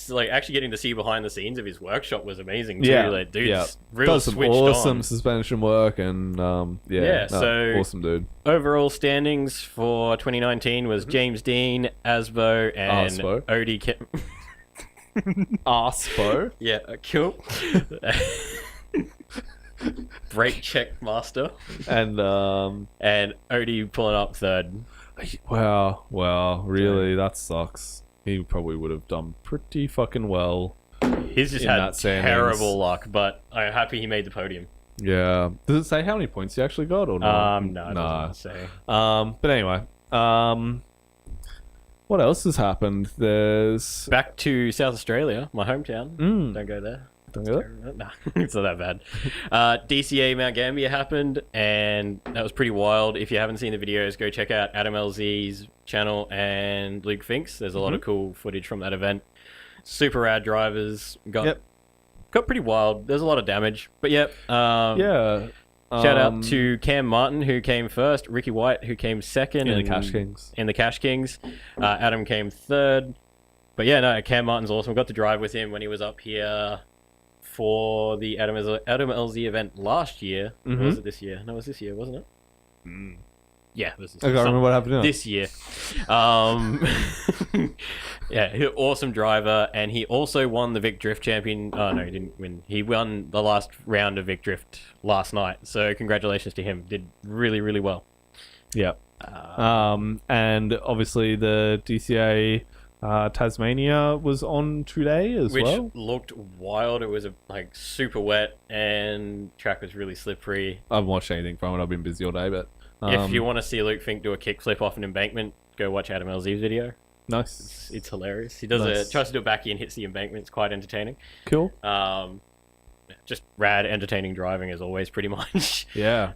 B: like actually getting to see behind the scenes of his workshop was amazing too.
A: Yeah,
B: Like, dude's
A: yeah.
B: real
A: Does some
B: switched
A: awesome
B: on.
A: suspension work and
B: So-
A: awesome dude.
B: Overall standings for 2019 was James Dean, Asbo, and
A: Asbo.
B: Odie Kim.
A: Arspo.
B: Yeah, cool. Brake check master.
A: And
B: And Odie pulling up third.
A: wow, really, that sucks. He probably would have done pretty fucking well.
B: He's just
A: In
B: had
A: that standings.
B: terrible luck, but I'm happy he made the podium.
A: Yeah. Does it say how many points he actually got or not?
B: No, it doesn't say.
A: But anyway, what else has happened? There's
B: Back to South Australia, my hometown. Don't go there.
A: Don't go there?
B: No, it's not that bad. DCA Mount Gambier happened, and that was pretty wild. If you haven't seen the videos, go check out Adam LZ's channel and Luke Finks. There's a lot of cool footage from that event. Super rad drivers. Got pretty wild. There's a lot of damage, but yep.
A: yeah.
B: Shout out to Cam Martin, who came first, Ricky White, who came second
A: in the Cash Kings.
B: in the Cash Kings. Adam came third. But yeah, no, Cam Martin's awesome. Got to drive with him when he was up here for the Adam LZ event last year. Or was it this year? No, it was this year, wasn't it? Yeah, it was this
A: I
B: year.
A: can't remember what happened now.
B: This year. Yeah, awesome driver, and he also won the Vic Drift champion. Oh no, he didn't win. He won the last round of Vic Drift last night. So congratulations to him. Did really, really well.
A: Yeah. And obviously the DCA Tasmania was on today as
B: Which
A: well.
B: looked wild. It was like super wet, and track was really slippery.
A: I haven't watched anything from it. I've been busy all day, but
B: If you want to see Luke Fink do a kickflip off an embankment, go watch Adam LZ's video.
A: nice.
B: It's hilarious. He does
A: Nice.
B: tries to do a backy and hits the embankment. It's quite entertaining.
A: Cool.
B: Just rad, entertaining driving as always, pretty much.
A: Yeah.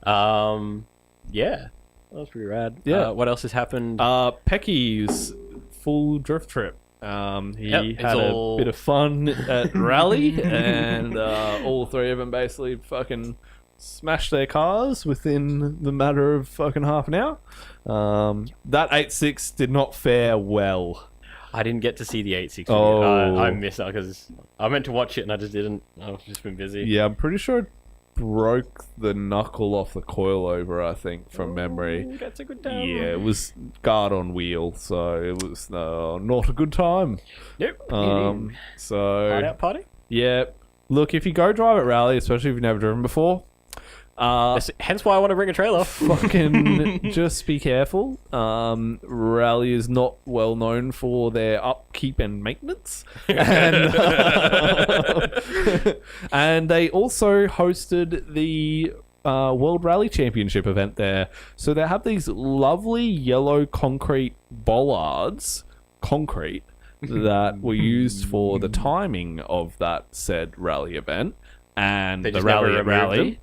B: Yeah, that was pretty rad.
A: Yeah.
B: What else has happened?
A: Pecky's full drift trip. He
B: it's
A: had
B: all-
A: a bit of fun at rally, and all three of them basically fucking smashed their cars within the matter of fucking half an hour. That 8.6 did not fare well.
B: I didn't get to see the 8.6.
A: Oh.
B: I missed out because I meant to watch it and I just didn't. I've just been busy.
A: Yeah, I'm pretty sure it broke the knuckle off the coilover, I think, from memory.
B: Ooh, that's a good time.
A: Yeah, it was guard on wheel, so it was not a good time.
B: Nope.
A: Hard So
B: out party.
A: yeah, look, if you go drive at rally, especially if you've never driven before,
B: Hence why I want to bring a trailer.
A: fucking just be careful. Rally is not well known for their upkeep and maintenance, and and they also hosted the World Rally Championship event there. So they have these lovely yellow concrete bollards, that were used for the timing of that said rally event and
B: They
A: the
B: just never
A: rally at
B: removed
A: rally.
B: them?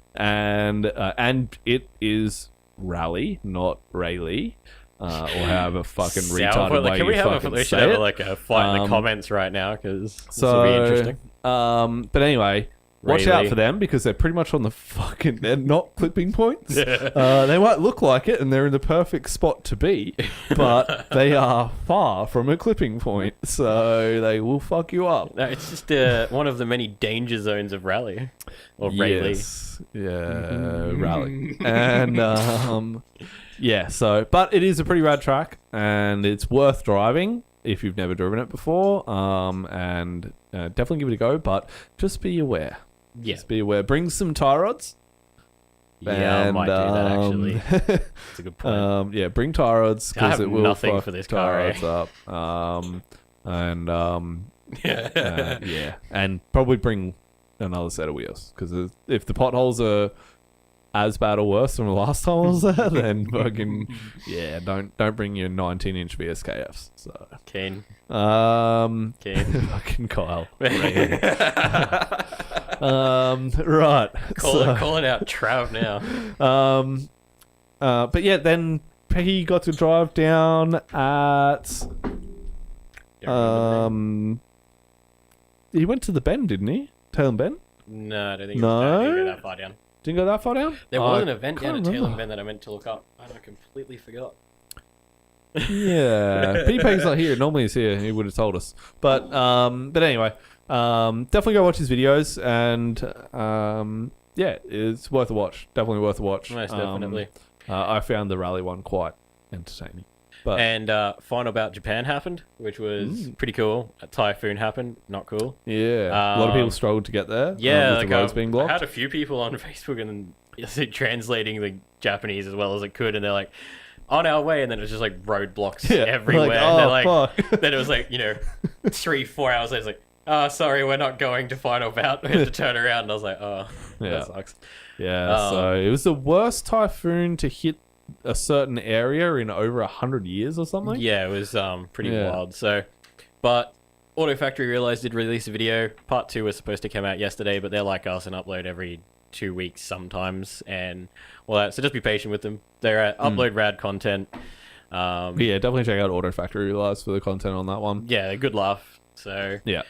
A: And it is rally, not Rayleigh, or however fucking retarded way
B: Can we
A: you
B: have
A: fucking
B: we should
A: say
B: have
A: it.
B: like a fight in the comments right now because this
A: So,
B: will be interesting.
A: but anyway, watch out
B: Rayleigh.
A: for them because they're pretty much on the fucking. They're not clipping points. They might look like it, and they're in the perfect spot to be, but they are far from a clipping point, so they will fuck you up.
B: No, it's just one of the many danger zones of rally or Rayleigh.
A: Yes. Yeah, rally. And yeah, so but it is a pretty rad track and it's worth driving. if you've never driven it before, and definitely give it a go. But just be aware.
B: Yeah.
A: Just be aware. Bring some tie rods.
B: Yeah, I might do that actually. That's a good point.
A: Yeah, bring tie rods
B: I
A: because
B: have
A: it will
B: nothing
A: fuck
B: for this
A: tie
B: car,
A: rods up. Yeah, and probably bring another set of wheels because if the potholes are as bad or worse than the last time I was there, then fucking don't bring your 19-inch VSKFs. So
B: Keen.
A: fucking Kyle. Right.
B: Calling out Trav now.
A: But yeah, then he got to drive down at he went to the Bend, didn't he? Tailem Bend?
B: No, I don't think
A: No?
B: it didn't go that far down.
A: Didn't go that far down?
B: There was an event
A: can't
B: down at
A: remember.
B: Tailem Bend that I meant to look up, and I completely forgot.
A: Yeah. P-Peg's not here. Normally he's here. He would have told us. But anyway, definitely go watch his videos, and yeah, it's worth a watch. Definitely worth a watch.
B: Most definitely.
A: I found the rally one quite entertaining. But
B: And final bout Japan happened, which was pretty cool. A typhoon happened, not cool.
A: yeah, a lot of people struggled to get there.
B: Yeah,
A: with
B: like
A: the roads being
B: I
A: blocked.
B: had a few people on Facebook and translating the Japanese as well as it could, and they're like, on our way, and then it was just like roadblocks everywhere.
A: Like,
B: and they're
A: oh,
B: like,
A: fuck.
B: then it was like, 3-4 hours later, it's like, oh, sorry, we're not going to final bout. We had to turn around, and I was like, oh,
A: Yeah.
B: that sucks.
A: Yeah, so it was the worst typhoon to hit a certain area in over 100 years or something.
B: Yeah, it was pretty
A: Yeah.
B: wild. So, but Auto Factory Realized did release a video. Part 2 was supposed to come out yesterday, but they're like us and upload every 2 weeks sometimes, and all that. So just be patient with them. They're upload rad content.
A: But yeah, definitely check out Auto Factory Realize for the content on that one.
B: Yeah, a good laugh. So
A: Yeah.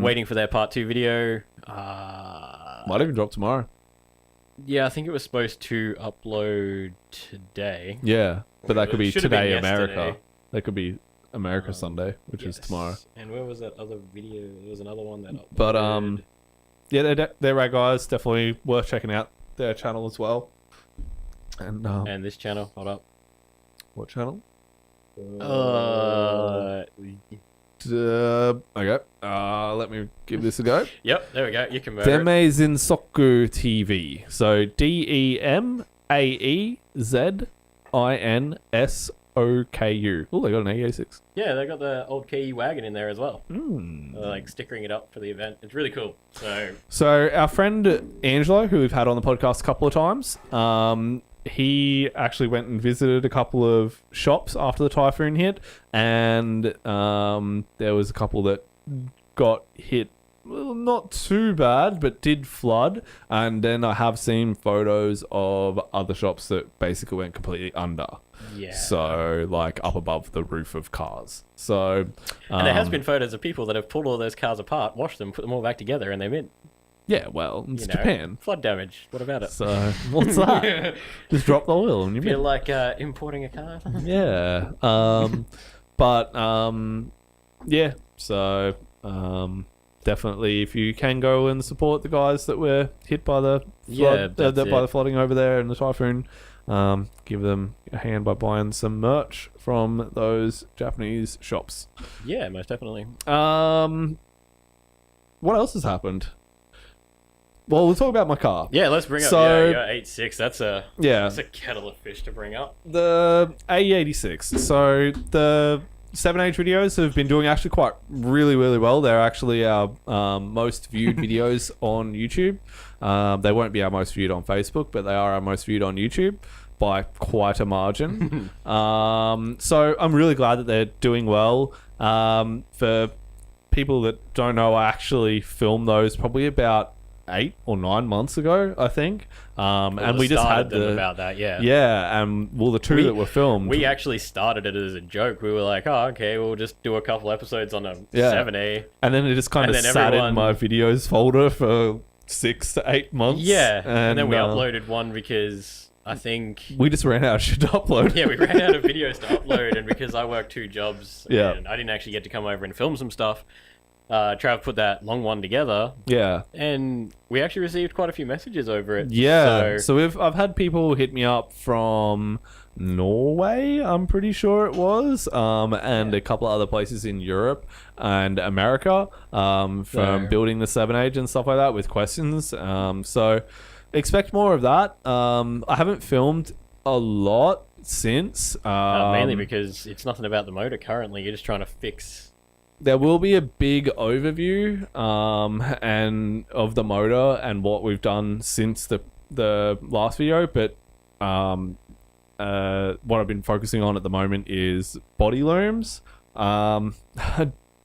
B: waiting for their part 2 video.
A: Might even drop tomorrow.
B: Yeah, I think it was supposed to upload today.
A: Yeah, but that could be
B: Should've been
A: today America.
B: yesterday.
A: That could be America Sunday, which is
B: Yes.
A: tomorrow.
B: And where was that other video? There was another one that uploaded.
A: But yeah, they're rad guys. Definitely worth checking out their channel as well. And
B: And this channel, hold up.
A: what channel? Okay. Let me give this a go.
B: Yep, there we go. You can murder it.
A: Demezinsoku TV. So DEMAEZINSOKU. Oh, they got an A86.
B: Yeah, they got the old KE wagon in there as well.
A: Hmm.
B: They're like stickering it up for the event. It's really cool. So
A: So our friend Angelo, who we've had on the podcast a couple of times, he actually went and visited a couple of shops after the typhoon hit, and there was a couple that got hit. Well, not too bad, but did flood. And then I have seen photos of other shops that basically went completely under.
B: yeah.
A: So, like, up above the roof of cars. So,
B: And there has been photos of people that have pulled all those cars apart, washed them, put them all back together, and they're in.
A: yeah, well, it's
B: You know,
A: Japan.
B: Flood damage. What about it?
A: So, what's that? Just drop the oil and you're
B: Feel like importing a car?
A: Yeah. But yeah. So definitely, if you can go and support the guys that were hit by the flood,
B: that's
A: by
B: it.
A: the flooding over there and the typhoon, give them a hand by buying some merch from those Japanese shops.
B: Yeah, most definitely.
A: What else has happened? Well, we'll talk about my car.
B: Yeah, let's bring up
A: So-
B: your 8.6. That's a kettle of fish to bring up.
A: The A86. So the 7H videos have been doing actually quite really well. They're actually our most viewed videos on YouTube. They won't be our most viewed on Facebook, but they are our most viewed on YouTube by quite a margin. So I'm really glad that they're doing well. For people that don't know, I actually filmed those probably about 8 or 9 months ago, I think. And we just had
B: them about that, yeah.
A: Yeah, and well, the two that were filmed.
B: We actually started it as a joke. We were like, oh, okay, we'll just do a couple episodes on a 7A.
A: And then it just kind of
B: And then
A: sat
B: everyone-
A: in my videos folder for 6 to 8 months.
B: Yeah, and then we
A: uh,
B: uploaded one because I think...
A: We just ran out of shit to upload.
B: Yeah, we ran out of videos to upload, and because I worked 2 jobs,
A: Yeah.
B: and I didn't actually get to come over and film some stuff, Trav put that long one together,
A: Yeah.
B: and we actually received quite a few messages over it.
A: Yeah. So I've had people hit me up from Norway, I'm pretty sure it was, and a couple of other places in Europe and America, from building the 7Age and stuff like that with questions. So expect more of that. I haven't filmed a lot since.
B: Mainly because it's nothing about the motor currently. You're just trying to fix.
A: There will be a big overview and of the motor and what we've done since the last video, but what I've been focusing on at the moment is body looms. I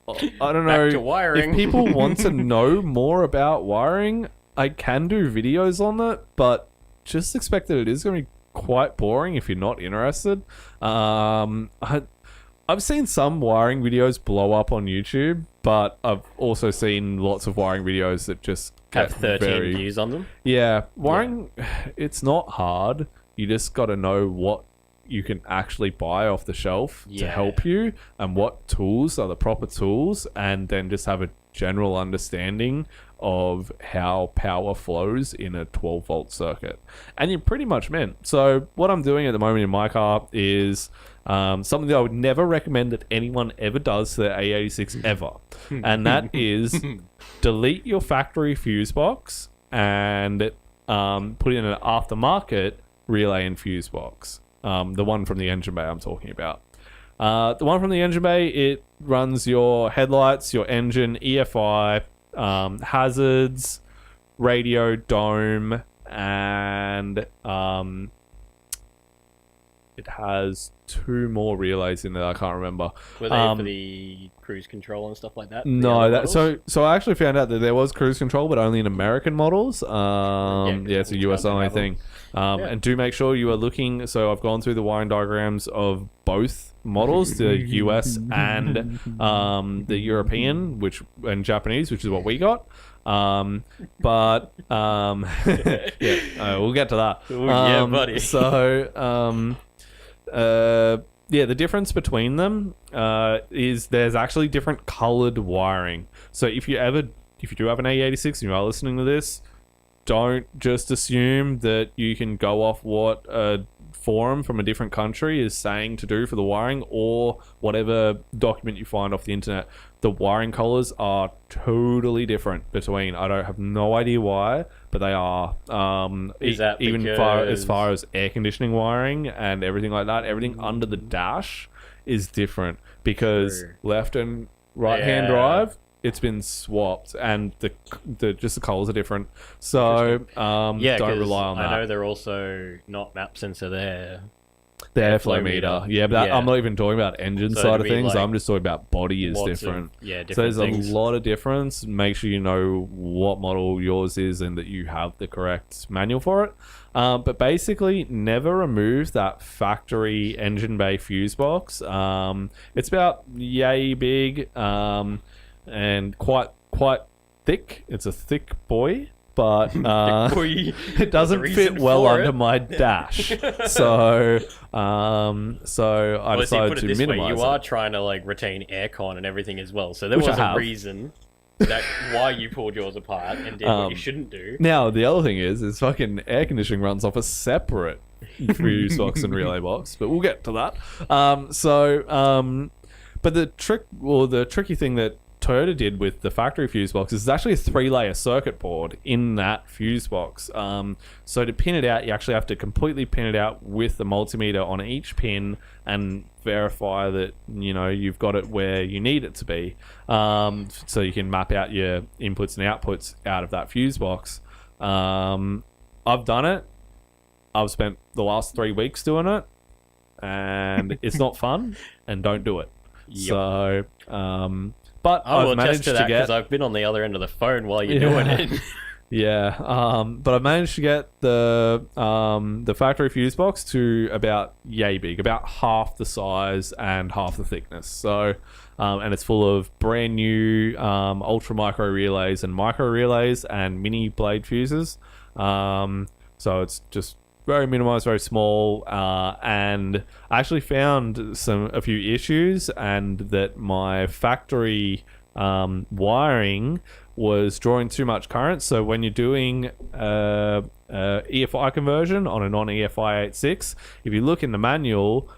A: don't know
B: Back to wiring.
A: if people want to know more about wiring. I can do videos on it, but just expect that it is going to be quite boring if you're not interested. I've seen some wiring videos blow up on YouTube, but I've also seen lots of wiring videos that just
B: Have
A: get
B: 13 views on them.
A: Yeah, wiring, it's not hard. You just got to know what you can actually buy off the shelf to help you and what tools are the proper tools, and then just have a general understanding of how power flows in a 12-volt circuit. And you're pretty much meant. So what I'm doing at the moment in my car is something that I would never recommend that anyone ever does to their A86 ever. And that is delete your factory fuse box and put in an aftermarket relay and fuse box. The one from the engine bay I'm talking about. The one from the engine bay, it runs your headlights, your engine, EFI, hazards, radio, dome, and it has 2 more relays in there. I can't remember.
B: Were they for the cruise control and stuff like that?
A: No, so I actually found out that there was cruise control, but only in American models. It's a US only thing. And do make sure you are looking. So I've gone through the wiring diagrams of both models, the US and the European, and Japanese, which is what we got. We'll get to that.
B: Yeah, buddy.
A: So the difference between them is there's actually different colored wiring. So if you do have an A86 and you are listening to this, don't just assume that you can go off what a forum from a different country is saying to do for the wiring, or whatever document you find off the internet. The wiring colors are totally different between. I don't have no idea why, but they are.
B: Is that
A: even
B: because...
A: as far as air conditioning wiring and everything like that, everything under the dash is different because left and right hand drive, it's been swapped, and the colors are different. So don't rely on that.
B: I know they're also not map sensor there.
A: Their flow meter. Yeah, but I'm not even talking about engine side of things. I'm just talking about body is different.
B: Different
A: so there's
B: things.
A: a lot of difference. Make sure you know what model yours is and that you have the correct manual for it. But basically, never remove that factory engine bay fuse box. It's about yay big and quite thick. It's a thick boy. But it doesn't fit well under my dash, so I decided to minimize it.
B: You are trying to retain aircon and everything as well, so there was a reason that why you pulled yours apart and did what you shouldn't do.
A: Now the other thing is fucking air conditioning runs off a separate fuse box and relay box, but we'll get to that. But the tricky thing that Toyota did with the factory fuse box is actually a 3-layer circuit board in that fuse box. So to pin it out, you actually have to completely pin it out with the multimeter on each pin and verify that you've got it where you need it to be, so you can map out your inputs and outputs out of that fuse box. I've done it. I've spent the last 3 weeks doing it, and it's not fun, and don't do it. Yep. So but I've managed to get,
B: because I've been on the other end of the phone while you're doing it.
A: But I've managed to get the factory fuse box to about yay big, about half the size and half the thickness. So, and it's full of brand new ultra micro relays and micro relays and mini blade fuses. So it's just very minimized, very small, and I actually found a few issues, and that my factory wiring was drawing too much current. So when you're doing EFI conversion on a non-EFI 86, if you look in the manual,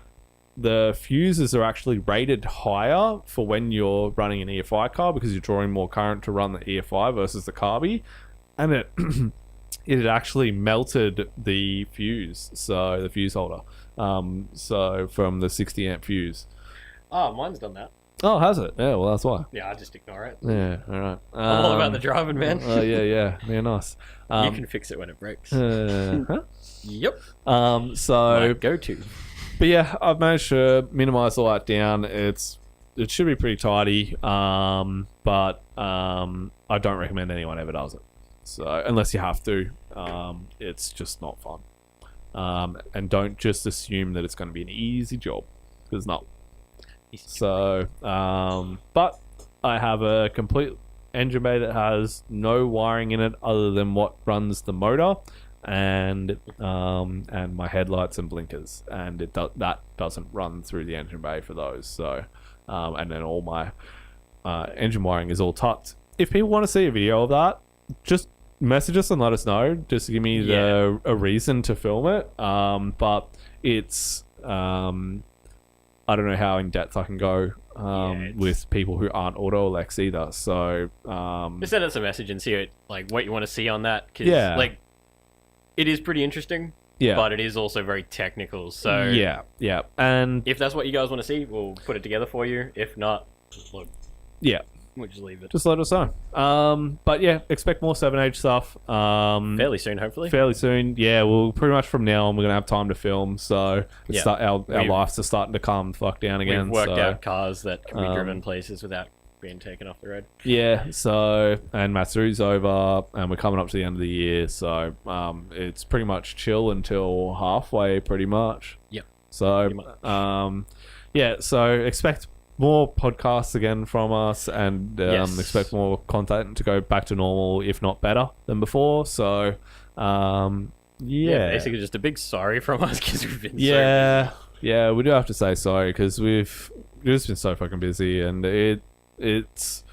A: the fuses are actually rated higher for when you're running an EFI car because you're drawing more current to run the EFI versus the carby, and it it had actually melted the fuse, so the fuse holder, so from the 60 amp fuse.
B: Oh, mine's done that.
A: Oh, has it? Yeah, well, that's why.
B: Yeah, I just ignore it.
A: Yeah, all right.
B: I'm all about the driving, man.
A: Oh, yeah, nice.
B: You can fix it when it breaks.
A: Huh?
B: Yep.
A: So
B: My go-to.
A: But yeah, I've managed to minimize all that down. It should be pretty tidy, but I don't recommend anyone ever does it. So unless you have to, it's just not fun. And don't just assume that it's going to be an easy job, because it's not. So, but I have a complete engine bay that has no wiring in it other than what runs the motor and my headlights and blinkers, and that doesn't run through the engine bay for those. So, and then all my engine wiring is all tucked. If people want to see a video of that, just message us and let us know, just to give me a reason to film it. But it's I don't know how in depth I can go with people who aren't auto elects either. So
B: just send us a message and see what you want to see on that, because it is pretty interesting. Yeah, but it is also very technical. So yeah, and
A: if
B: that's what you guys want to see, we'll put it together for you. If not, look, we'll just leave it.
A: Just let us know. But yeah, expect more 7H stuff.
B: Fairly soon, hopefully.
A: Fairly soon. Yeah, well, pretty much from now on, we're going to have time to film. So our lives are starting to calm the fuck down again.
B: We've worked out cars that can be driven places without being taken off the road.
A: Yeah, so, and Matsuri's over, and we're coming up to the end of the year. So it's pretty much chill until halfway, pretty much.
B: Yep.
A: So, so expect more podcasts again from us, and expect more content to go back to normal, if not better than before. So,
B: basically just a big sorry from us because we've been
A: yeah, we do have to say sorry because we've just been so fucking busy, and it's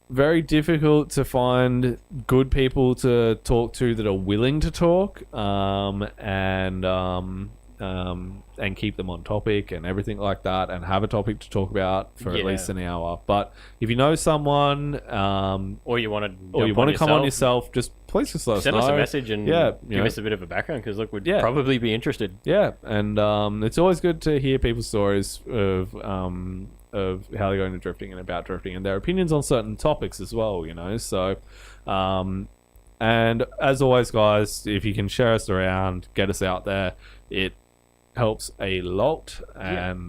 A: very difficult to find good people to talk to that are willing to talk, and keep them on topic and everything like that, and have a topic to talk about for at least an hour. But if you know someone,
B: or you want to
A: come on yourself, just please just let us know.
B: Send us a message and give us a bit of a background, because look, we'd probably be interested.
A: Yeah, and it's always good to hear people's stories of how they go into drifting and about drifting, and their opinions on certain topics as well, so and as always, guys, if you can share us around, get us out there, it helps a lot, and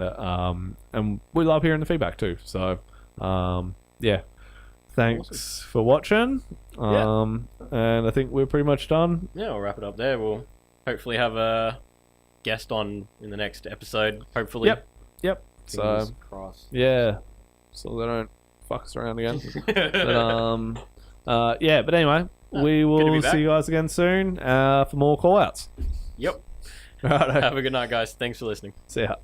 A: we love hearing the feedback too. So thanks for watching, and I think we're pretty much done.
B: We'll wrap it up there. We'll hopefully have a guest on in the next episode, hopefully.
A: Yep.
B: Fingers crossed.
A: So they don't fuck us around again. But anyway, we will see you guys again soon for more call outs.
B: Yep.
A: Right.
B: Have a good night, guys. Thanks for listening.
A: See ya.